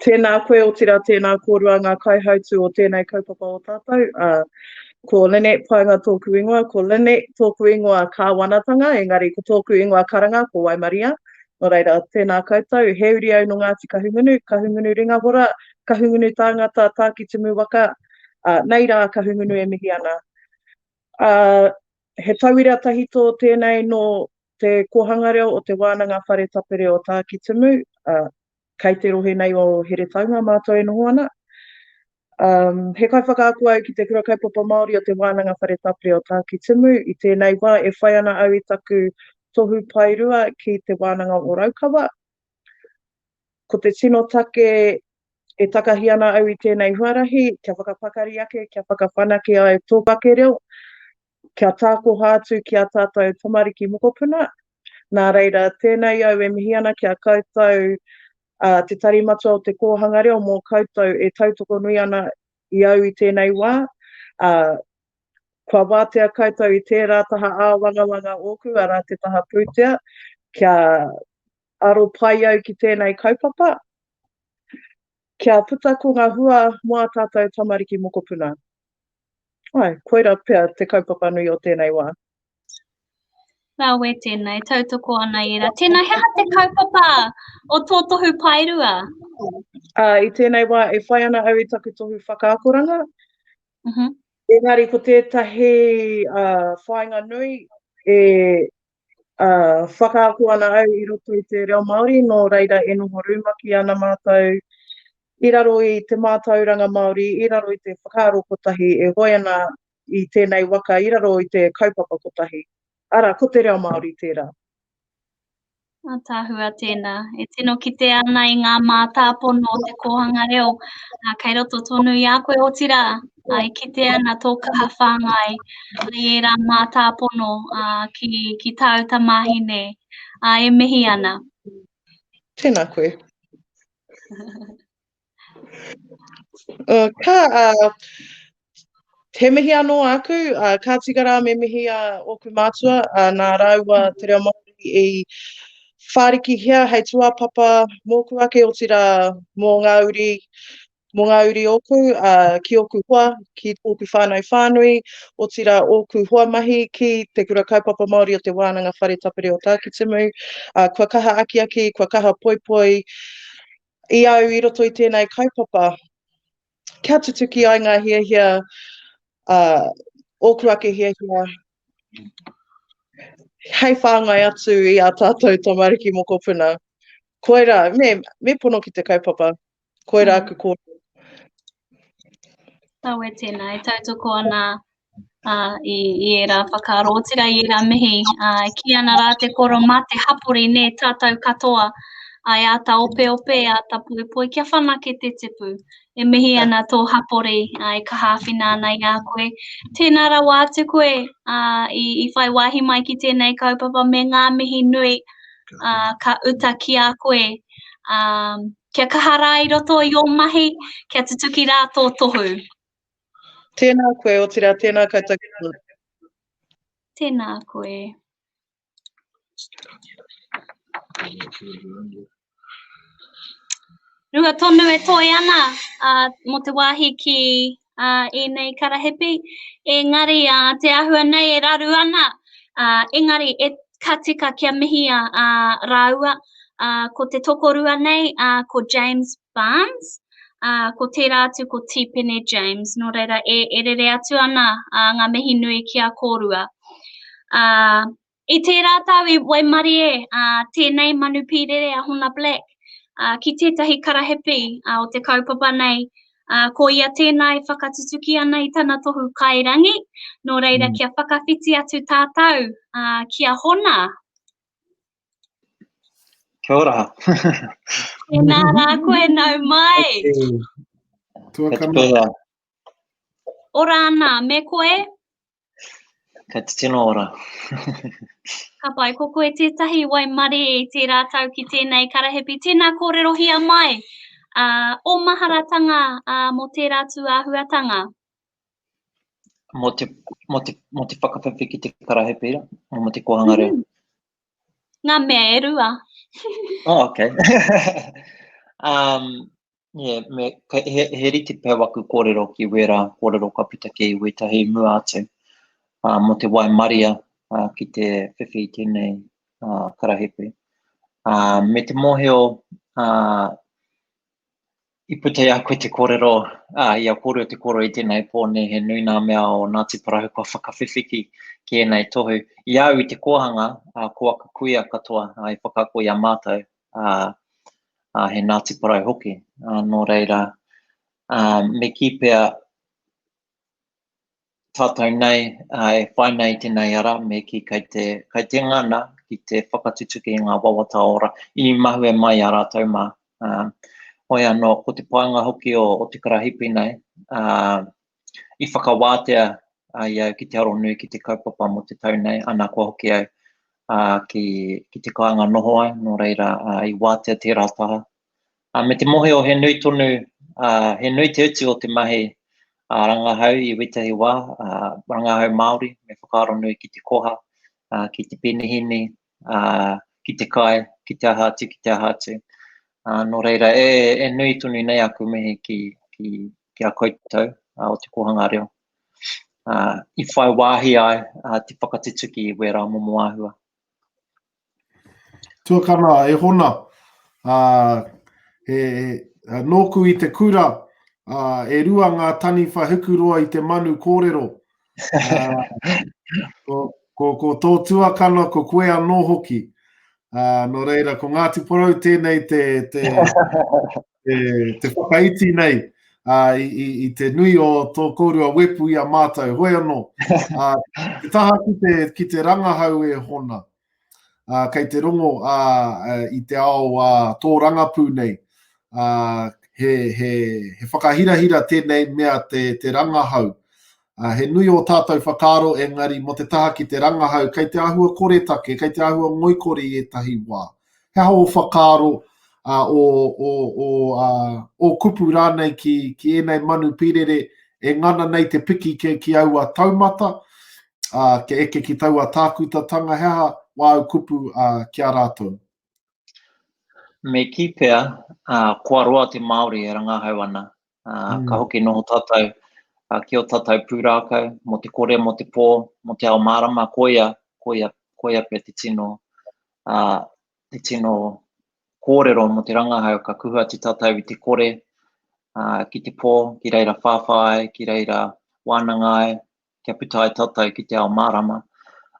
Tēnā koe o tira tēnā kōrua ngā kaihautu o tēnei kaupapa o tātou. Ko Lynette painga tōku ingoa, ko Lynette tōku ingoa kāwanatanga, engari ko tōku ingoa karanga, ko Waimaria. Nō reira, tēnā koutou, he uri au no Ngāti kahungunu ringa hora, kahungunu tāngata tāki timu waka, nei rā kahungunu e mihi ana. He tauira tahi tō tēnei no te kohanga reo o te wānanga whare tapere o tāki timu, kei te rohe nei o here taunga mātou e noho ana. He kai whakaakua au ki te kura kaupapa Māori o te wānanga whare tapere o tāki timu. I tēnei wā e whai ana au I taku tohu pairua ki te wānanga o Raukawa. Ko te tino take e takahi ana au I tēnei huarahi, kia whakapakari ake, kia whakawhanake ai tō pake reo, kia tāko hātu ki a tātou tamariki mokopuna. Nā reira, tēnei au e mihi ana kia koutou te tarimata o te kōhanga reo mō koutou e tautoko nui ana I au I tēnei wā. Kua wātea koutou I tērā taha āwangawanga ōku, arā te taha pūtea, kia aro pai au ki tēnei kaupapa. Kia puta ko ngā hua moa tātou tamariki mokopuna. Ai, koira pia te kaupapa nui o tēnei wā. Nā we tēnei, tautoko ana ira. Tēnā, hea te kaupapa o tō tohu pairua? I tēnei wā e whai ana au I taku tohu whakaakoranga. Engari ko tētahi whainga nui e whakaako ana au I roto I te reo Māori, nō reira e noho rūmaki ana mātou I raro I te mātauranga Māori, I raro I te whakaaro kotahi, e hoi ana I tēnei waka, I raro I te kaupapa kotahi. Ara, ko te reo Māori tērā. Tāhua tēnā. E tino ki te ana I ngā mātāpono o te kōhanga reo. Kei roto tonu I a koe o tira. I ki te ana tō kaha whāngai. I e rā mātāpono ki tāu tamahine. E mihi ana. Tēnā koe. He mihi anō aku, ka tika rā me mihi oku mātua, nā raua te reo Māori I whāriki hea hei tuapapa mōku ake o tira mō ngā uri oku, ki oku hoa, ki oku whānau whānui, o tira oku hoa mahi ki te kura kaupapa Māori o te wānanga whare tapere o Tākitimu. Kua kaha aki, kua kaha poipoi, I au I roto I tēnei kaupapa. Kia tutuki ai ngā hiahia, oku ake hiahia, hei whāngai atu I a tātou tamariki mokopuna. Koira, me pono ki te kaupapa. Koira aku kōrero. Tāwe tēnā, e tautoko ana I e rā whakaaro o tira I e rā mihi. Ki ana rā te koro mā te hapori ne tātou katoa. Ai ata ope, ata pui, kia whanake te tipu. E mihi ana tō hapori, e ka hāwhina ana I a koe. Tēnā rā wātu koe, I whai wāhi mai ki tēnei kaupapa me ngā mihi nui, ka uta ki a koe. Kia kaha rā I roto I o mahi, kia tutuki rā tō tohu. Tēnā koe o tira, tēnā koutou. Tēnā koe. Rua tonu e toi ana mo te wāhi ki nei karahepi. Engari te ahua nei e raru ana. Engari e ka tika kia mihia rāua ko te tokorua nei ko James Barnes. ko tērā atu ko T. James, no reira e rere atu ana ngā mihi nui ki a kōrua. I tērā tau I Waimarie, tēnei Manu Pirere a Hona Black, ki tētahi karahepi o te kaupapa nei, ko ia tēnā I whakatutuki ana I tana tohu kairangi, no reira kia whakawhiti atu tātou, kia hona. Kia ora. Tēnā rā koe nau mai. Pēhea. Ora ana, me koe? Ka te tino ora. Ka pai, ko koe tētahi Waimari I tērā tau ki tēnei karahepi. Tēnā kōrero hia mai. O maharatanga mo tērā tu āhuatanga. Mo te whakawhiwhi ki te karahepi, mo te kohanga reo. Ngā mea e rua. Oh, okay. He riti pēr waku kōrero ki wera kōrero ka pita ki wetahi mua atu. Mo te Waimaria ki te whiwhi tēnei karahepi. Me te mōheo I puta ia koe te kōrero, ia kōrero te kōrero I tēnei pōne he nui nā mea o Ngāti Parahu kua whakawhiwhiki ki enei tohu. I au I te kohanga, ko aka kuia katoa I whakako I a mātou, he Ngāti Parahu hoki. Nō reira, me ki pēr tātou nei, e whai nei tēnei ara, me ki kai te ngana, ki te whakatutuki I ngā wawata ora, I mahu e mai a rātou mā. Hoi anō, ko te paanga hoki o te karahipi nei, I whakawātea iau ki te aro nui ki te kaupapa mo te tau nei, ana kua hoki au ki te kāinga noho ai, nō reira I wātea te rātaha. Me te mohe o he nui tonu, he nui te utu o te mahi rangahau I wetahi wā, rangahau Māori, me whakaaro nui ki te koha, ki te penihini, ki te kai, ki te ahatu, ki te ahatu. Nō reira, e nui tunu nei aku mehe ki a koutou o te kohanga reo. I whai wāhi ai te whakatutuki I wera momo āhua. Tuakana, e hona, nōku I te kura, e rua ngā tani whahukuroa I te manu kōrero. Ko tō tuakana, ko koe anō hoki. No reira, ko Ngāti Parahu tēnei te whakaiti nei I te nui o tō kōrua wepu I a mātou. Hoi anō, te taha ki te rangahau e hona, kei te rongo I te ao tō rangapū nei, he whakahirahira tēnei mea te rangahau. He nui o tātou whakaaro engari mo te taha ki te rangahau, kei te ahua koretake, kei te ahua ngoikore I etahi wā. He hao whakaaro o kupu rānei ki enei Manu Pirere e ngana nei te piki ki aua taumata, ke eke ki taua tākutatanga, he ha wā au kupu ki a rātou. Me ki pēr, kua roa te Māori e rangahau ana. Ka hoki noho tātou, ki o tātou pūrākau, mo te kore, mo te pō, mo te ao mārama, koia pē te tino kōrero mo te rangahau, ka kuhua te tātou I te kore, ki te pō, ki reira whāwhai, ki reira wānangai, kia puta ai tātou ki te ao mārama.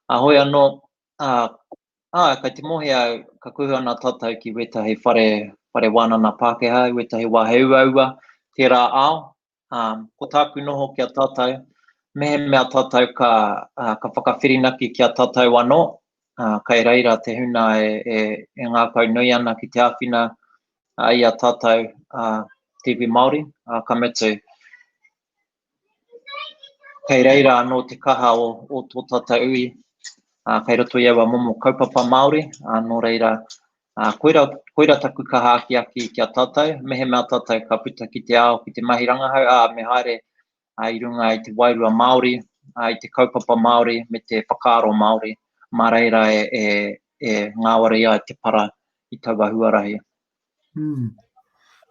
Hoi anō, kei te mohi au, ka kuhua nā tātou ki wetahi whare wānana Pākehā, wetahi wā heuaua, tērā ao, ko tāku noho ki a tātou, mehe mea tātou ka whakawhirinaki ki a tātou anō, kei reira te huna e ngā kau nui ana ki te āwhina I a tātou TV Māori, ka metu. Kei reira anō te kaha o tō tātou ui, kei roto iau a momo kaupapa Māori, nō reira, koira taku kaha aki ki a tātou, mehe mea tātou ka puta ki te ao, ki te mahi rangahau, me haere I runga I te wairua Māori, I te kaupapa Māori, me te whakaaro Māori, mā reira e ngāwara ia te para I taua huarahi.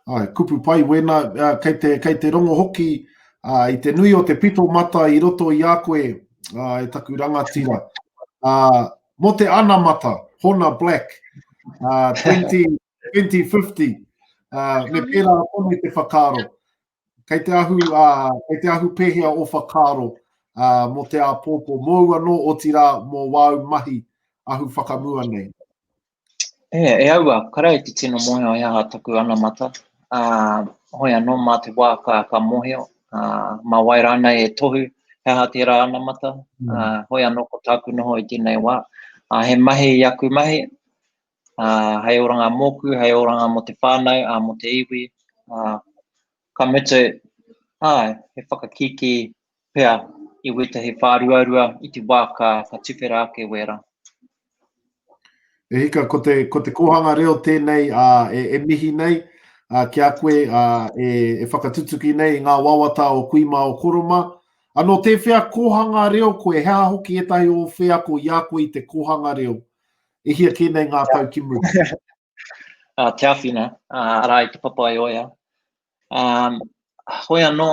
Ai, kupu pai wena, kei te rongo hoki I te nui o te pito mata I roto I a koe, e taku rangatira. Mo te ana mata, Hona Black, 2050, Me pērā tonu te whakaro. Kei te ahu pehea o whakaro mo te āpōpō. Mō anō o tira mō wāu mahi ahu whakamua nei. E aua, karai te tino moheo hea ha taku ana mata. Hoi anō mā te wā ka moheo. Mā wairana e tohu hea ha te rā ana mata. Hoi anō ko tāku noho i tēnei wā. He mahi i aku mahi. Hei oranga moku, hei oranga mo te whānau, mo te iwi. Ka mute, he whakakiki pea I weta he whāruarua I te wā ka tuwhera ake wera. E hika, ko te kohanga reo tēnei e mihi nei, ki a koe e whakatutuki nei ngā wawata o kuima o koroma. Anō te whea kohanga reo koe, hea hoki e tahi o whea ko I a koe I te kohanga reo. E hia kēnei ngā tau ki muri. Te awhina, ara I te papai oia. Hoi anō,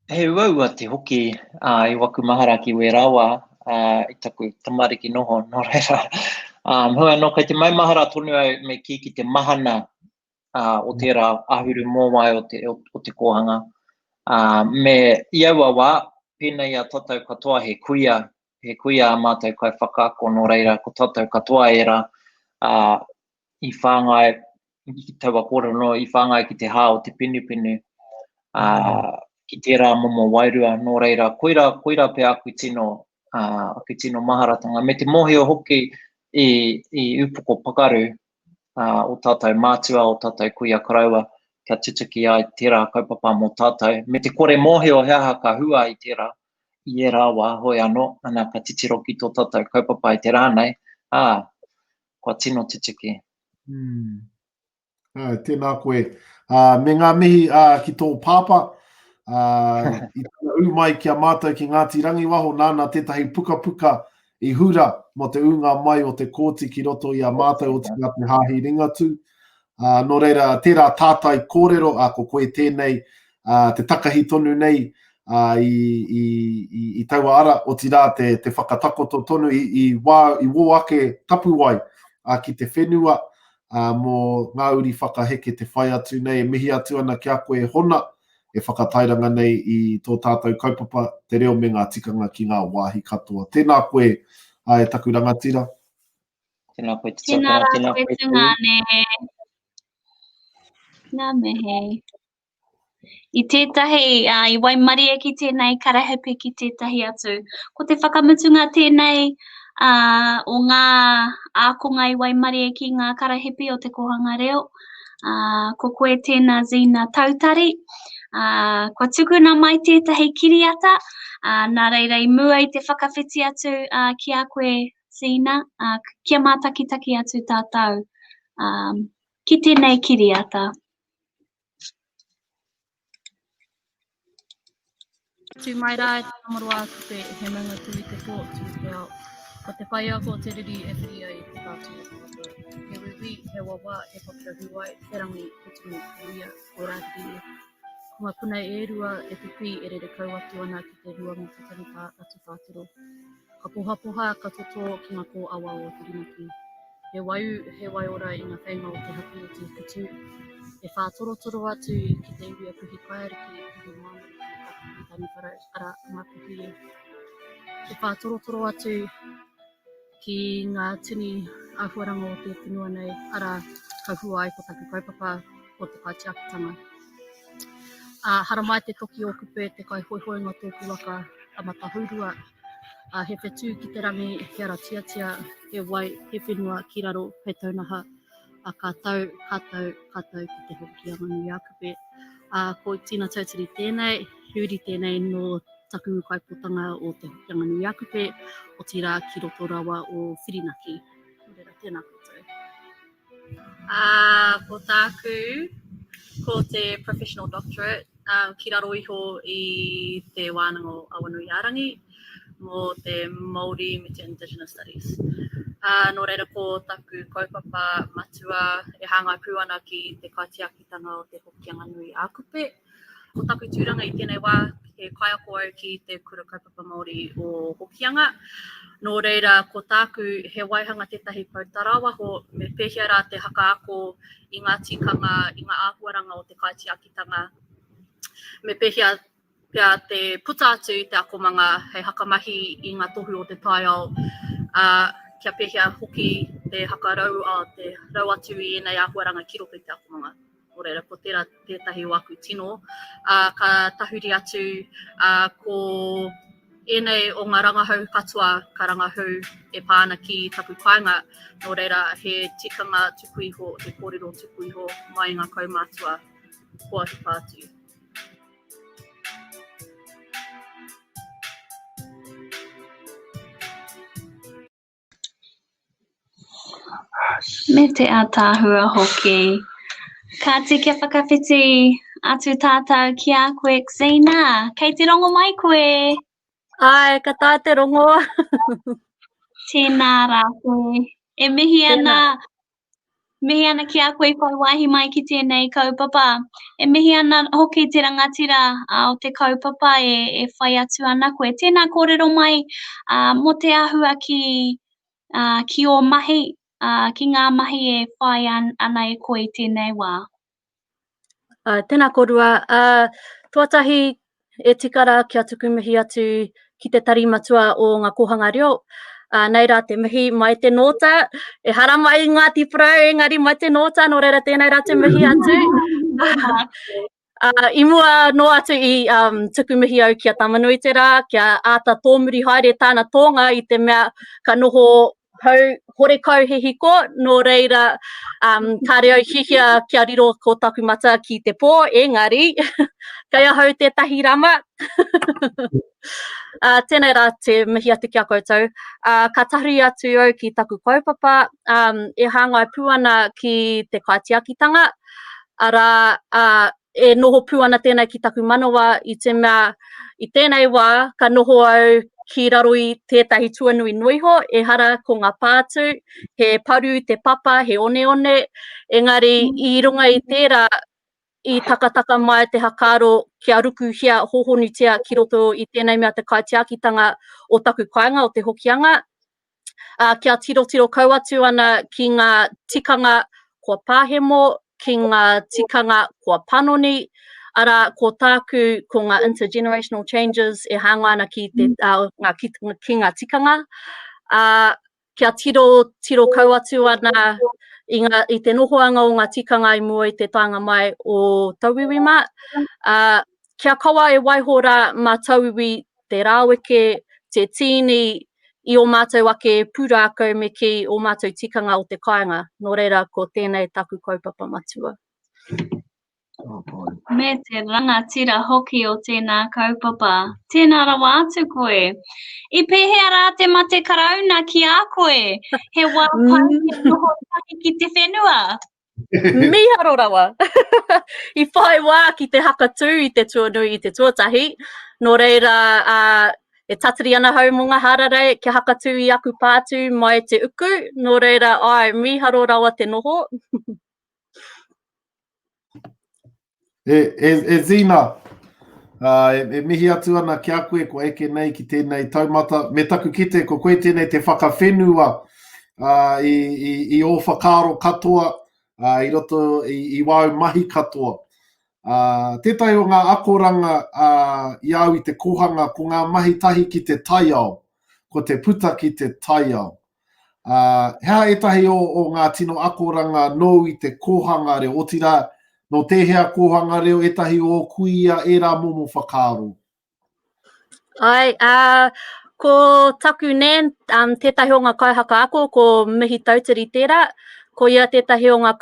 he uaua te hoki I waku mahara ki we rawa I taku tamariki noho, no reira. Hoi anō, kei te mai mahara tonu au me ki te mahana o tērā ahuru mō mai o te kohanga. Me iaua wā, pēnei a tatau katoa he kuia a mātou kai whakaako no reira, ko tatau katoa era I whāngai, I taua kōrero, I whāngai ki te hā o te pinupinu, ki tērā momo wairua no reira, koira pe aku tino maharatanga. Me te mohio hoki I upoko pakaru o tātou mātua, o tātou kuia karaua, kia tutuki ai tērā kaupapa mō tātou. Me te kore mohio hea ka hua I tērā, I e rāwa hoi anō, ana ka titiro ki tō tātou kaupapa I te rānei, kua tino tutuki. Tēnā koe. Me ngā mihi ki tō pāpa, I tana umai kia mātou ki Ngāti Rangi waho, nāna tētahi puka I hura mo te unga mai o te kōti ki roto I a mātou o tina te hāhi ringatu. No reira, tērā tātai kōrero, ko koe tēnei, te takahi tonu nei I taua ara o tira te whakatakoto tonu I wō ake tapu wai ki te whenua mō ngā uri whakaheke te whai atu nei, mihi atu ana ki a koe hona e whakatairanga nei I tō tātou kaupapa te reo me ngā tikanga ki ngā wāhi katoa. Tēnā koe e taku rangatira. Tēnā koe te Tēnā rā koe tungane. Ngā mehe. I tētahi, I waimarie ki tēnei karahepe ki tētahi atu. Ko te whakamutunga tēnei o ngā ākonga I waimarie ki ngā karahepe o te kohanga reo. Ko koe tēnā zina tautari. Kua tukuna mai tētahi kiriata. Nā reira I mua I te whakawhiti atu ki a koe zina. Kia mātakitaki atu tātou. Ki tēnei kiriata. Tū mai rā e tamarua ko te he manga tui te tō tū te ao. Ko te whai ako te riri e whiri ai te tātua. He wiwi, he wawa, he papira huai, he rangi, he tunu kuia, ko rātiri. Ko ngā puna e rua e pipi e re kau atu ana ki te rua mo te tanita atu whātiro. Ka poha ka toto ki ngā kō awa o Whirinaki. He wai ora I ngā whainga o te hapu o te kutu. E whātorotoro atu ki te iwi a puhi kairiki ki te māmari. Tani whara ara ngā puhi. E whātorotoro atu ki ngā tini āhuaranga o te whenua nei ara kauhua ai ko taku kaupapa o te kaitiakitanga. Hara mai te toki o kupe te kai hoihoi ngā tōku waka a matahurua. He whetū ki te rangi he ara tiatia he wai he whenua ki raro he taunaha. Ka tau ki te hoki a manu I a kupe. Ko tina tautiri tēnei, huri tēnei no taku kaipotanga o te hoki a manu I a kupe, o tira ki roto rawa o Whirinaki. Tēnā koutou. Ko tāku, ko te professional doctorate, ki raro iho I te wānanga o Awanuiarangi, mō te Māori me te Indigenous Studies. No reira ko taku kaupapa matua e hāngai pū ana ki te kaitiakitanga o te hokianga nui a kupe. Ko taku tūranga I tēnei wā, he kai ako au ki te kura kaupapa Māori o hokianga. Nō reira, ko tāku he waihanga tetahi pautarawa ho me pēhia rā te haka ako i ngā tikanga, i ngā āhuaranga o te kaitiakitanga. Me pēhia pia te puta atu i te akomanga hei hakamahi i ngā tohu o te taiao. Kia pēhia hoki te haka rau a te rau atu i enei āhuaranga ki roto i te akomanga. O reira, ko tērā tētahi o aku tino. Ka tahuri atu ko enei o ngā rangahau katoa, ka rangahau e pāna ki taku kāinga. Nō reira, he tikanga tuku iho, he kōrero tuku iho mai ngā kaumātua kua hi pātu. Me te ātāhua hoki. Ka te kia whakawhiti atu tātou ki a koe Xena. Kei te rongo mai koe. Ai, ka tae te rongo. Tēnā rā koe. E mihi ana ki a koe whai waihi mai ki tēnei kaupapa. E mihi ana hoki te rangatira o te kaupapa e whai atu ana koe. Tēnā kōrero mai mo te āhua ki o mahi, ki ngā mahi e whai ana e koe tēnei wā. Tēnā korua. Tuatahi e tikara kia tuku mihi atu ki te tarimatua o ngā kohanga reo. Nei rā te mihi mai te nōta. E hara mai ngā tiparau, engari mai te nōta, nō reira tēnei rā te mihi atu. I mua no atu i tuku mihi au kia tamanui te rā, kia āta tōmuri haere tāna tōnga i te mea ka noho hau horekau he hiko, nō reira ka reo hihia kia riro ko taku mata ki te pō, engari, kai ahau tētahi rama. Tēnei rā te mihi atu kia koutou. Ka tahuri atu au ki taku kaupapa, e hāngai puana ki te kaitiakitanga, ara e noho puana tēnei ki taku manawa i te mea, i tēnei wā, ka noho au ki raro i tētahi tuanui nuiho, e hara ko ngā pātu, he paru, te papa, he one one, engari i runga i tērā, i takataka mai te hakaro kia ruku hia hohonutia ki roto i tēnei mea te kaitiakitanga o taku kāinga o te hokianga. Kia tiro kau atu ana ki ngā tikanga kua pāhemo, ki ngā tikanga kua panoni, ara ko tāku ko ngā intergenerational changes e hanga ana ki ngā tikanga. Kia tiro kau atu ana i te nohoanga o ngā tikanga i mua i te taonga mai o tauiwima. Kia kaua e waihora mā tauiwi te rāweke, te tini, i o mātou ake pūrākau me ki o mātou tikanga o te kāinga. Nō reira, ko tēnei taku kaupapa matua. Me te rangatira hoki o tēnā kaupapa. Tēnā rawa atu koe. I pēhea rā te mate karauna ki a koe. He wā pai te noho tahi ki te whenua. Miharo rawa. I whai wā ki te hakatū i te tuanui i te tuatahi. Nō reira, e tatari ana hau mo ngā hararei, kia hakatū i aku pātu mai te uku. Nō reira, ai, miharo rawa te noho. Zina, e mihi atu ana ki a koe ko eke nei ki tēnei taumata. Me taku kite ko koe tēnei te whakawhenua i o whakaro katoa, i roto i wau mahi katoa. Tētai o ngā akoranga i au i te kohanga ko ngā mahi tahi ki te taiao, ko te puta ki te taiao. Hea etahi o ngā tino akoranga nou i te kohanga reo, o tira no tēhea kohanga reo etahi o kuia e rā momo whakaro. Ai, ko taku nen, tētahi o ngā kaihaka ako, ko mihi tautiri tērā, ko ia tētahi o ngā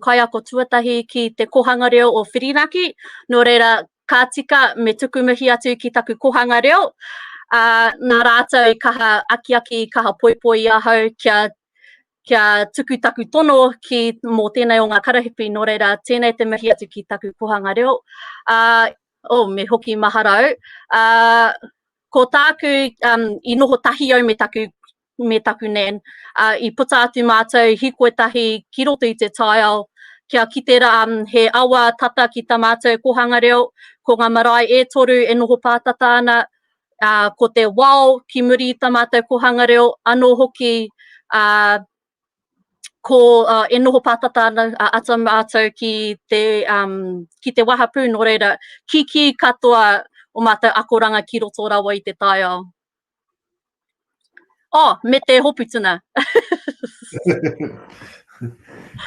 kai ako tuatahi ki te kohanga reo o Whirinaki, nō reira ka tika me tuku mihi atu ki taku kohanga reo, nā rātou i kaha aki kaha poipoi ahau kia tuku taku tono ki mō tēnei o ngā karahipi, nō reira tēnei te mihi atu ki taku kohanga reo. Me hoki maharau. Ko tāku i noho tahi au me taku nen, i puta atu mātou hikoe tahi ki roto i te taiao, kia kitera he awa tata ki tā mātou kohanga reo, ko ngā marae e toru e noho pātata ana, ko te wao ki muri i tamātou kohanga reo, anō hoki ko e noho pātata ata mātou ki te wahapū, no reira, ki katoa o mātou akoranga ki roto rawa i te tai ao. Oh, me te hoputuna.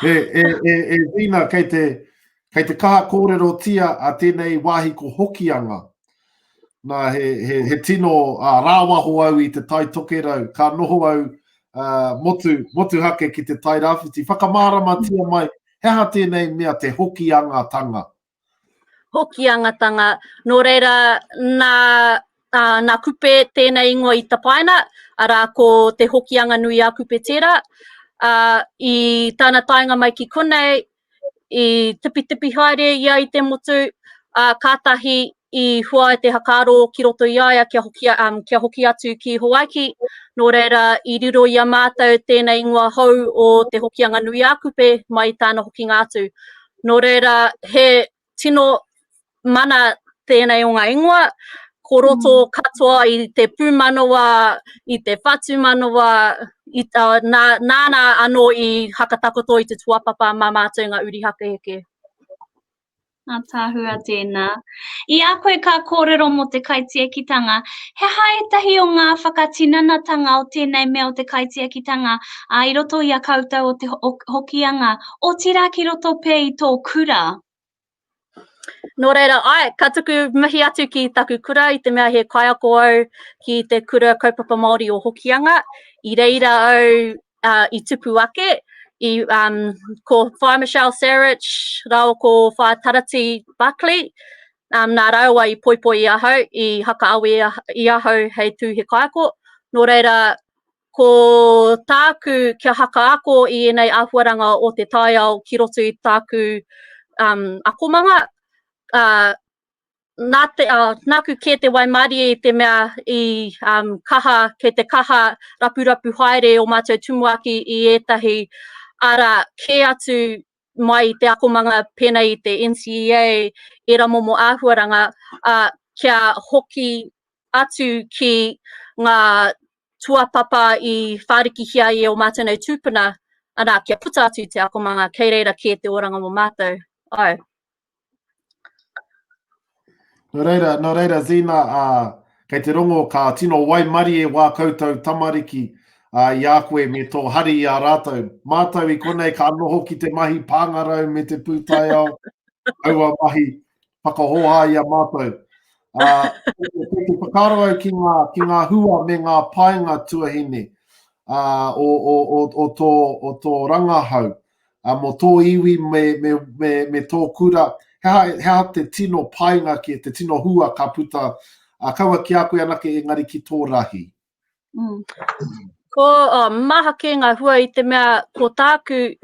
Zina, kei te kaha kōrero tia a tēnei wāhi ko hokianga. Nā he tino rāwaho au i te tai tokerau, ka noho au motu hake ki te tai rāwhiti. Whakamārama tia mai, heha tēnei mea te hokianga tanga. Hokianga tanga. No reira, nā kupe tēnei ingoa i tapaina, ara ko te hokianga nui a kupe tērā. I tāna tainga mai ki konei, i tipi haere ia i te motu, kātahi i hua e te hakaro ki roto i aia kia hoki atu ki Hawaii. No reira, i riro i a mātou tēnei ingoa hau o te hokianga nui a kupe mai tāna hokinga atu. No reira, he tino mana tēnei o ngā ingoa, ko roto katoa i te pūmanawa, i te whatu manawa, nāna anō i hakatakoto i te tuapapa mā mātou ngā uri hake heke. Nā tāhua tēnā. I a koe ka kōrero mo te kaitiakitanga, he haetahi o ngā whakatinanatanga o tēnei mea o te kaitiakitanga, i roto i a koutou o te hokianga, o tira ki roto pē i tō kura. No reira, ka tuku mihi atu ki taku kura i te mea he kaiako au ki te kura kaupapa Māori o hokianga. I reira au i tupu ake, ko Whai Michelle Sarich, rao ko Whai Tarati Buckley, nā raua i poipoi i ahau, i haka-awe i ahau hei tū he kaiako. No reira, ko tāku kia haka-ako i enei āhuaranga o te tai ao ki roto i tāku akomanga, nāku kē te Waimarie i te mea i kei te kaha rapurapu haere o mātou tumuaki i ētahi, ara kē atu mai te akomanga pēnei i te NCEA e rā momo āhuaranga, kia hoki atu ki ngā tuapapa i whārikihia i o mātou nei tūpuna, ana kia puta atu te akomanga, kei reira kē te oranga mo mātou. Ai. No reira, Zina, kei te rongo ka tino Waimarie wā koutou tamariki i a koe me tō hari i a rātou. Mātou i konei ka noho ki te mahi pāngarau me te pūtai ao, aua mahi whakahoha i a mātou. Kei te whakaro au ki ngā hua me ngā painga tuahine o tō rangahau, mo tō iwi me tō kura, hea te tino painga ki te tino hua ka puta, kaua ki a koe anake engari ki tō rahi. Ko maha ke ngā hua i te mea ko tāku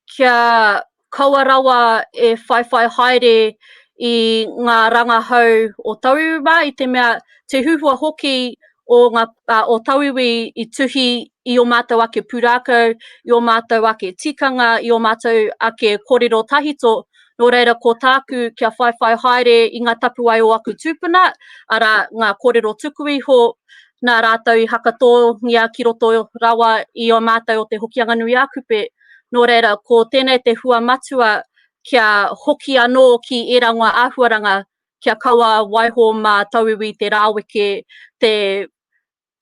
kia kaua rawa e whaiwhai haere i ngā rangahau o Tauiwa i te mea te huhua hoki o Tauiwi i tuhi i o mātou ake pūrākau, i o mātou ake tikanga, i o mātou ake kōrero tahito. No reira, ko tāku kia whaiwhai haere i ngā tapu ai o aku tūpuna, ara ngā kōrero tuku iho, nā rātou i hakatōngia ki roto rawa i o mātou o te hokianga nui a kupe. No reira, ko tēnei te hua matua kia hoki anō ki e rangwa āhuaranga, kia kaua waiho mā Tauiwi te rāweke, te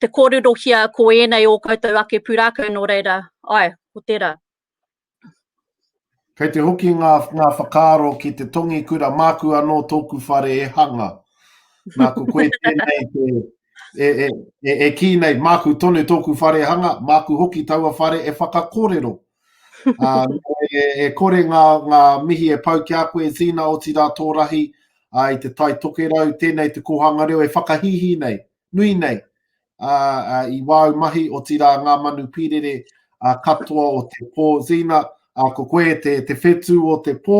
kōrero hia ko ēnei o koutou ake pūrākau no reira. Ai, ko tērā. Kei te hoki ngā whakaaro ki te tongi kura māku anō tōku whare e hanga. Nā ko koe tēnei e ki nei māku tonu tōku whare e hanga, māku hoki taua whare e whakakōrero. E kore ngā mihi e pau ki a koe Zina o tira tō rahi i te tai tokerau, tēnei te kohanga reo e whakahihi nei, nui nei. I wāu mahi o tira Ngā Manu Pirere katoa o te pō Zina, ko koe te whetū o te pō,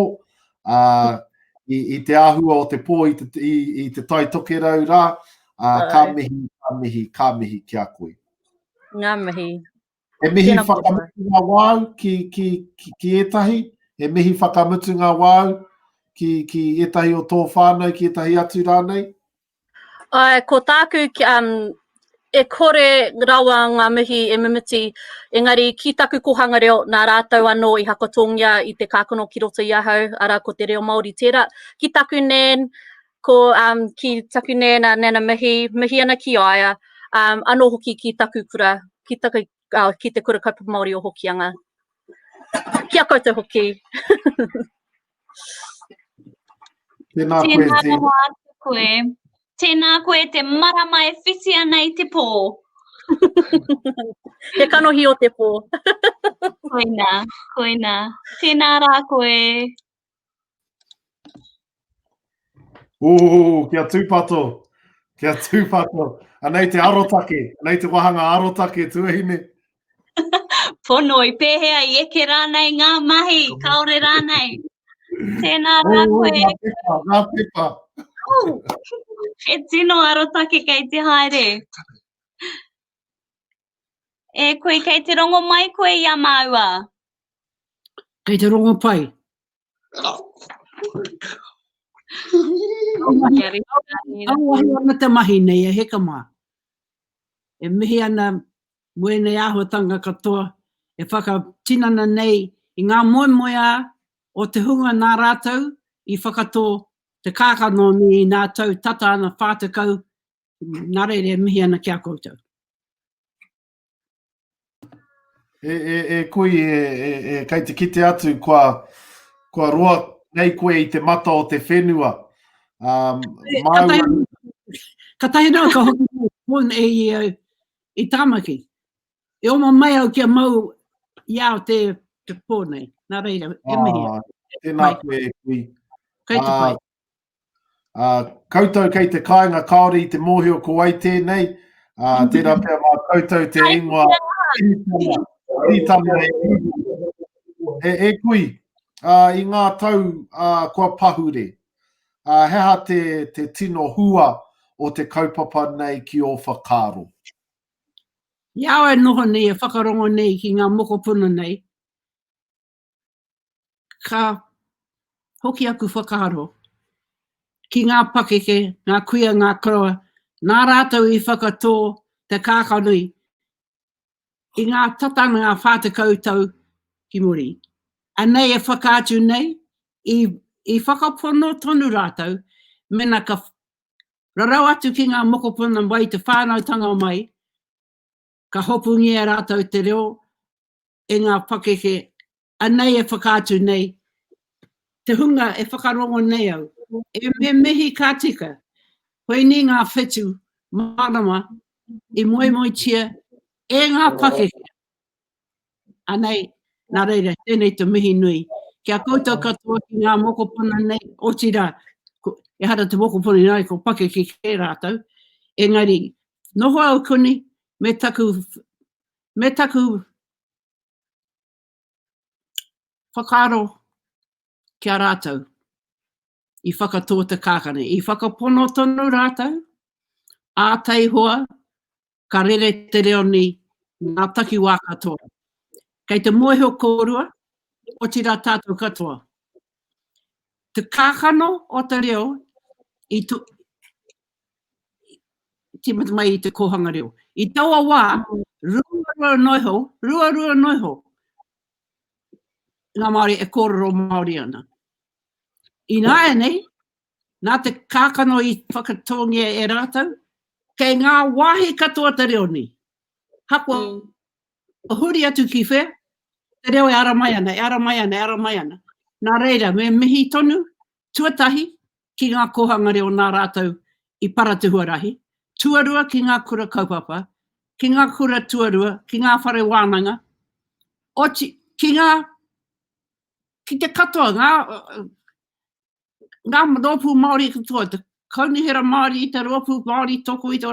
i te āhua o te pō i te tai tokerau rā, ka mihi ki a koe. Ngā mihi. E mihi whakamutu ngā wāu ki etahi? E mihi whakamutu ngā wāu ki etahi o tō whānau, ki etahi atu rānei? Ko tāku e kore rawa ngā mihi e mimiti, engari ki taku kohanga reo nā rātou anō I hakatongia I te kākano ki roto I ahau, ara ko te reo Māori tērā. Ki taku nen, ko ki taku nen a nana mihi ana ki aia, anō hoki ki taku kura, ki te kura kaupapa Māori o Hokianga. Kia koutou hoki. Tēnā koe, Tēnā te... rawa atu koe. Tēnā koe te marama e whiti ana I te pō. He kanohi o te pō. Koina. Tēnā rā koe. Kia tūpato. Kia tūpato. Anei te arotake. Anei te wahanga arotake tuahine. Pono I pēhea I eke rānei ngā mahi. Kaore rānei. Tēnā rā koe. Ngā pepa. E tino arotake kei te haere. E koe kei te rongo mai koe I a maua. Kei te rongo pai. Auahi ana te mahi nei e heka mā. E mihi ana mue nei āhuatanga katoa. E whakatinana nei I ngā moemoea o te hunga nā rātou I whakatō te kākano ni nā tau tata ana whātakau. Nā reire mihi ana kia koutou. Koe kei te kite atu kua roa nei koe I te mata o te whenua. Katahi nau ka hoki pōn I tāmaki. E oma mai au kia mau iau te pōnei. Nā reira, e mihi. Tēnā koe kui. Kei te pai. Koutou kei te kāinga Kāori I te mōhio ko ai tēnei. Tērā pia mā koutou te ingoa. E kui, I ngā tau kua pahure, heha te tino hua o te kaupapa nei ki o whakaro. Iau e noho nei, e whakarongo nei ki ngā mokopuna nei. Ka hoki aku whakaro. Ki ngā pakeke, ngā kuia, ngā kroa, nā rātou I whakatō te kākanui. I ngā tatana ngā whātakau tau ki muri. Anei e whakaatu nei, I whakapono tonu rātou, mena ka rarau atu ki ngā mokopuna mai te whānautanga o mai, ka hopungia rātou te reo, e ngā pakeke, anei e whakaatu nei, te hunga e whakarongo nei au. E me mihi ka tika, hoi ni ngā whetu, marama, I moe tia, e ngā pakeke. Anei, nā reira, tēnei te mihi nui. Kia koutou katoa ki ngā mokopuna nei, o tira, e hara te mokopuna nei, ko pakeke kei rātou. Engari, noho au kuni, me taku whakaro kia rātou. I whakatō te kākane. I whakapono tonu rātou, ātei hoa, ka rere te reo ni ngā taki wā katoa. Kei te moeho kōrua, o tira tātou katoa. Te kākano o te reo, timata mai I te kohanga reo. I taua wā, rua noiho, ngā Māori e kōrero Māori ana. I nā nei, nā te kākano I whakatongia e rātou, kei ngā wāhi katoa te reo ni. Hapua, huri atu ki whea, te reo e ara mai ana. Nā reira, me mihi tonu, tuatahi, ki ngā kohanga reo nā rātou I paratuhuarahi, tuarua ki ngā kura kaupapa, ki ngā kura tuarua, ki ngā whare wānanga, ki te katoa, ngā rōpū Māori katoa, te kaunihera Māori, te rōpū Māori toko I te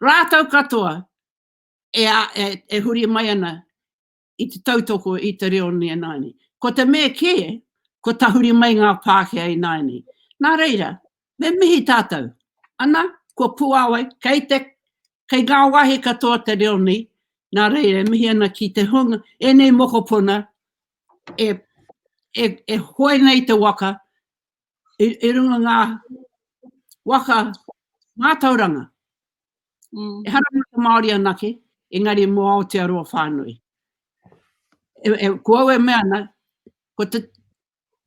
rātou katoa, e huri mai ana I te tautoko I te reo ni naini. Ko te mea kē, ko tahuri mai ngā Pākehā I naini. Nā reira, me mihi tātou. Ana, ko puawai, kei ngā wahi katoa te reo ni, nā reira, mihi ana ki te hunga, e nei mokopuna, e hoi nei te waka, I runga ngā waka Mātauranga. E hara mata Māori anake, engari mo Aotearoa whānui. Kua e mea na, ko te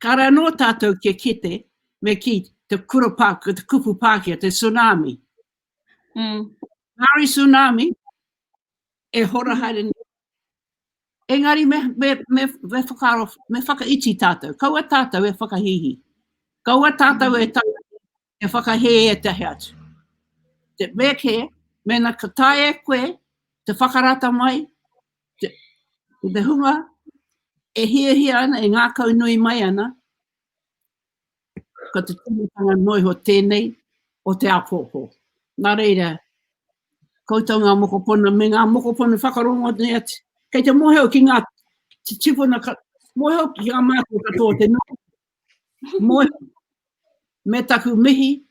kara no tātou ke kite, me ki te kurapaka, te kupu Pākehā, te tsunami. Ngāri tsunami, e hora haere ni. Engari me whakaiti tātou. Kaua tātou e whakahihi. Kaua tātou e whakahe e te atu. Te meke, mena ka tae koe, te whakarata mai, te hunga, e hia ana, e ngā kaunui mai ana, ka te tumitanga noiho tēnei o te apōpō. Nā reira, koutou ngā mokopona, me ngā mokopona whakarongo nei ati. Kei te moheo ki ngā tipuna, moheo ki ngā mātua katoa te nō. Moheo, me taku mihi,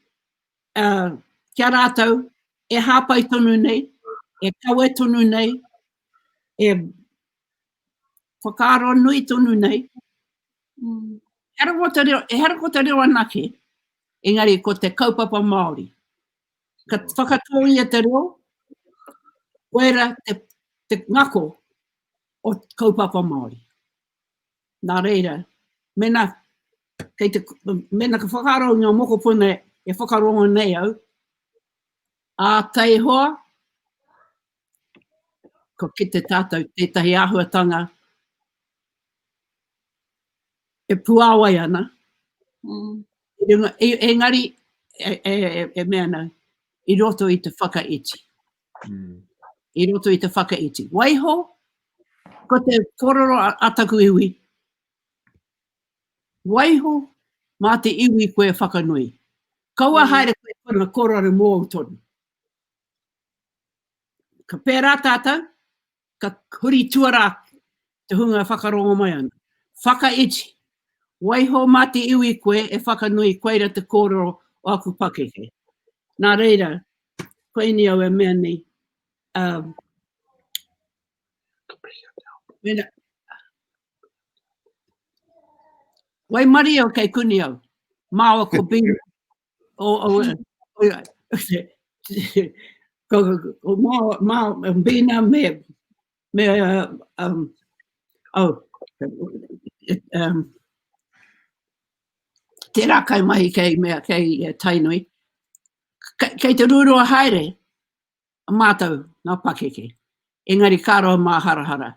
kia rātou, e hāpai tonu nei, e kaue tonu nei, e whakaro nui tonu nei. E harakota reo anake, engari ko te kaupapa Māori. Ka whakatōi e te reo, koera te ngako o kaupapa Māori. Nā reira, mena ka whakaro ngā mokopuna e whakarongo nei au, a tai hoa, ko ki te tātou tētahi āhuatanga, e puawai ana. Engari, e mea nau, I roto I te whakaiti. I roto I te whakaiti. Waiho, ko te kororo ataku iwi. Waiho, mā te iwi koe whakanui. Kaua haere koe kona kororo mō tonu. Ka Pere Tata, ka huri tuara te hunga whakarongo mai ana. Whakaiti. Waiho mā te iwi koe e whakanui koeira te kororo o aku Pākehā. Nā reira, koe ni au e mea ni. Wai mari au kei kuni au. Māua ko bina. Māua bina te rakai mahi kei tainui. Kei te rurua haere, mātou ngā Pākehā. Engari kāroa mā harahara.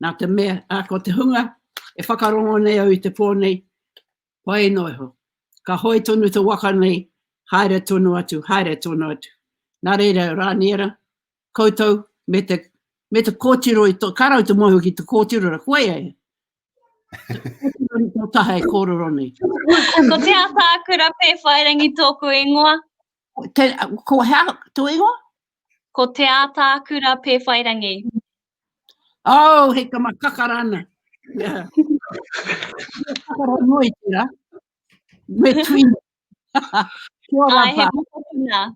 Nā te mea, ko te hunga, e whakarongo nei au I te pōnei, pai noiho. Ka hoi tonu te waka nei, haere tonu atu, haere tonu atu. Nā reira, Raniera, koutou, me te kōtiro I tō, karau te moho ki te kōtiro ra koe e. Kōtiro I tō taha e kōroro nei. Ko te atākura pē whairangi tōku ingoa? Ko hea tō ingoa? Ko te atākura pē whairangi. Oh, he ka makakarana. Kakara noi tira. Me tui. Ai, he mokopuna.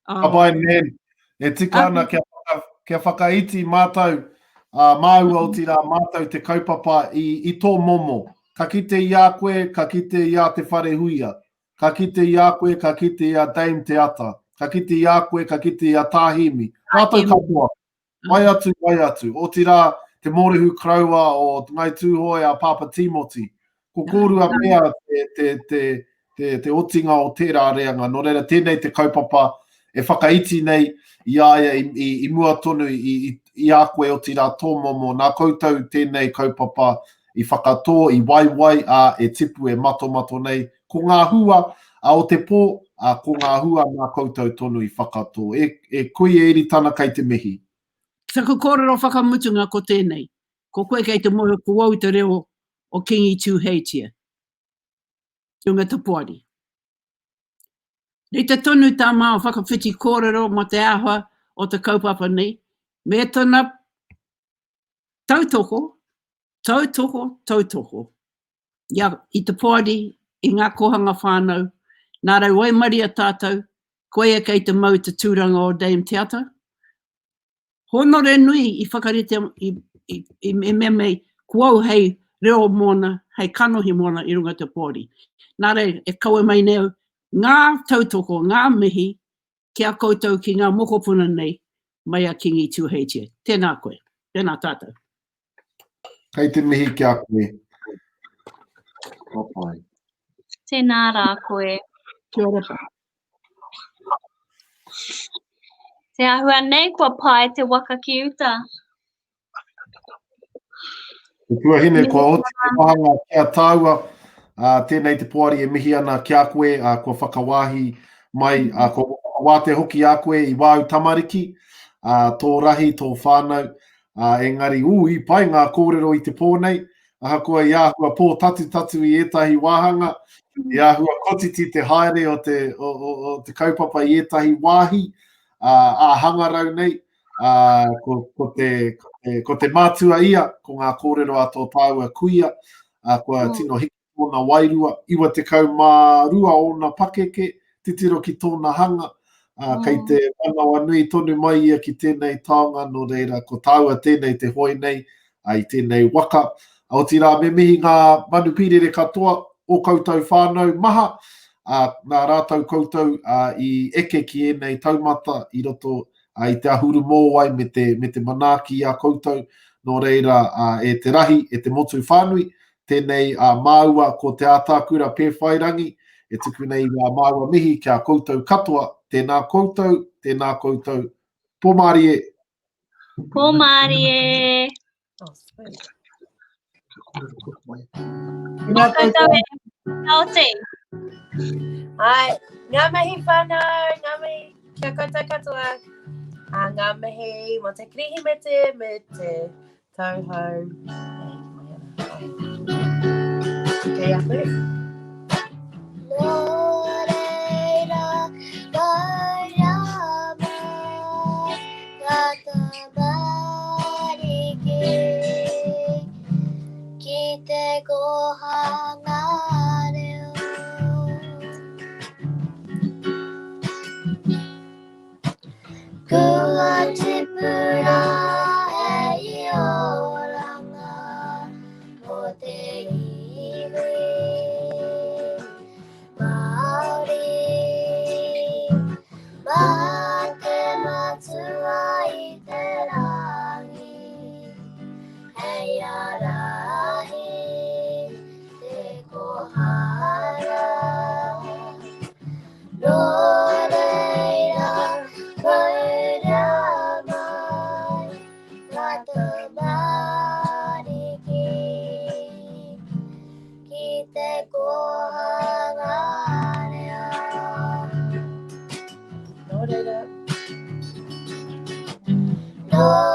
Apai nen, e tika ana kia whakaiti mātou, māu au tira mātou te kaupapa I tō momo. Ka kite I a koe, ka kite I a te whare huia. Ka kite I a koe, ka kite I a Dame Te Ata. Ka kite I a koe, ka kite I a Tāhimi. Tātou kapua. Mai atu. O tira te morehu kraua o ngai tūhoi a Papa Timoti. Ko kōrua mea te otinga o tērā reanga. Nō reira, tēnei te kaupapa e whakaiti nei I aia I mua tonu I a koe o tira tō momo. Nā koutou tēnei kaupapa I whakatō, I waiwai, e tipu e mato nei. Ko ngā hua, o te pō, ko ngā hua ngā koutou tonu I whakatō. E koe eri tana kei te mihi. Saka kōrero whakamutunga ko tēnei. Ko koe kei te moho ko wau te reo o Kingi Tūheitia. Tunga Tapuari. Rei te tonu tā mā o whakawhiti kōrero mo te ahua o te kaupapa nei. Me tana tautoko. Ia, I te poari, I ngā kohanga whānau. Nā rau wai maria tātou, koe e kei te mau te tūranga o Dame Te Ata. Honore nui I whakarite I mei kuau hei reo mōna, hei kanohi mōna I runga te pōri. Nā rei, e kaua mai neo, ngā tautoko, ngā mihi, kia koutou ki ngā mokopuna nei, mai a kingi tūheitia. Tēnā koe, tēnā tātou. Kei te mihi ki a koe. Tēnā rā koe. Kia ora pa. Te ahua nei, kua pai te waka ki uta. Te tuahine, kua oti te mahanga kia tāua, tēnei te poari e mihi ana ki a koe, kua whakawāhi mai, kua wāte hoki a koe i wāu tamariki, tō rahi, tō whānau, engari, i pai ngā kōrero i te pōnei, ahakoa i āhua pō tatu i ētahi wāhanga, i āhua kotiti te haere o te kaupapa i ētahi wāhi, a hangarau nei, ko te mātua ia, ko ngā kōrero a tō tāua kuia, kua tino hiki tōna wairua, iwa te kaumārua o nā pakeke, titiro ki tōna hanga, kei te wanawa nui tonu mai ia ki tēnei taonga, no reira, ko tāua tēnei te hoi nei, i tēnei waka. Au tira me mihi ngā manu pirere katoa, o koutou whānau maha, nā rātou koutou i eke ki enei taumata i roto i te ahuru mōwai me te manaaki a koutou, no reira e te rahi, e te motu whānui, tēnei māua ko te ātākura pēwhairangi, e tuku nei ngā māua mihi kia koutou katoa, tēnā koutou, pōmarie. Pōmarie. Ngā koutou e. Aote. Ai, ngā mihi whānau, ngā mihi kia koutou katoa. Ngā mihi mo te krihi me te tauhou. Kei apu. Kua tipura e ioranga o te iwi Māori mā te matua i te rangi hei arahi te kohara no reira koerea mai kata mariki ki te kohanga rea no reira no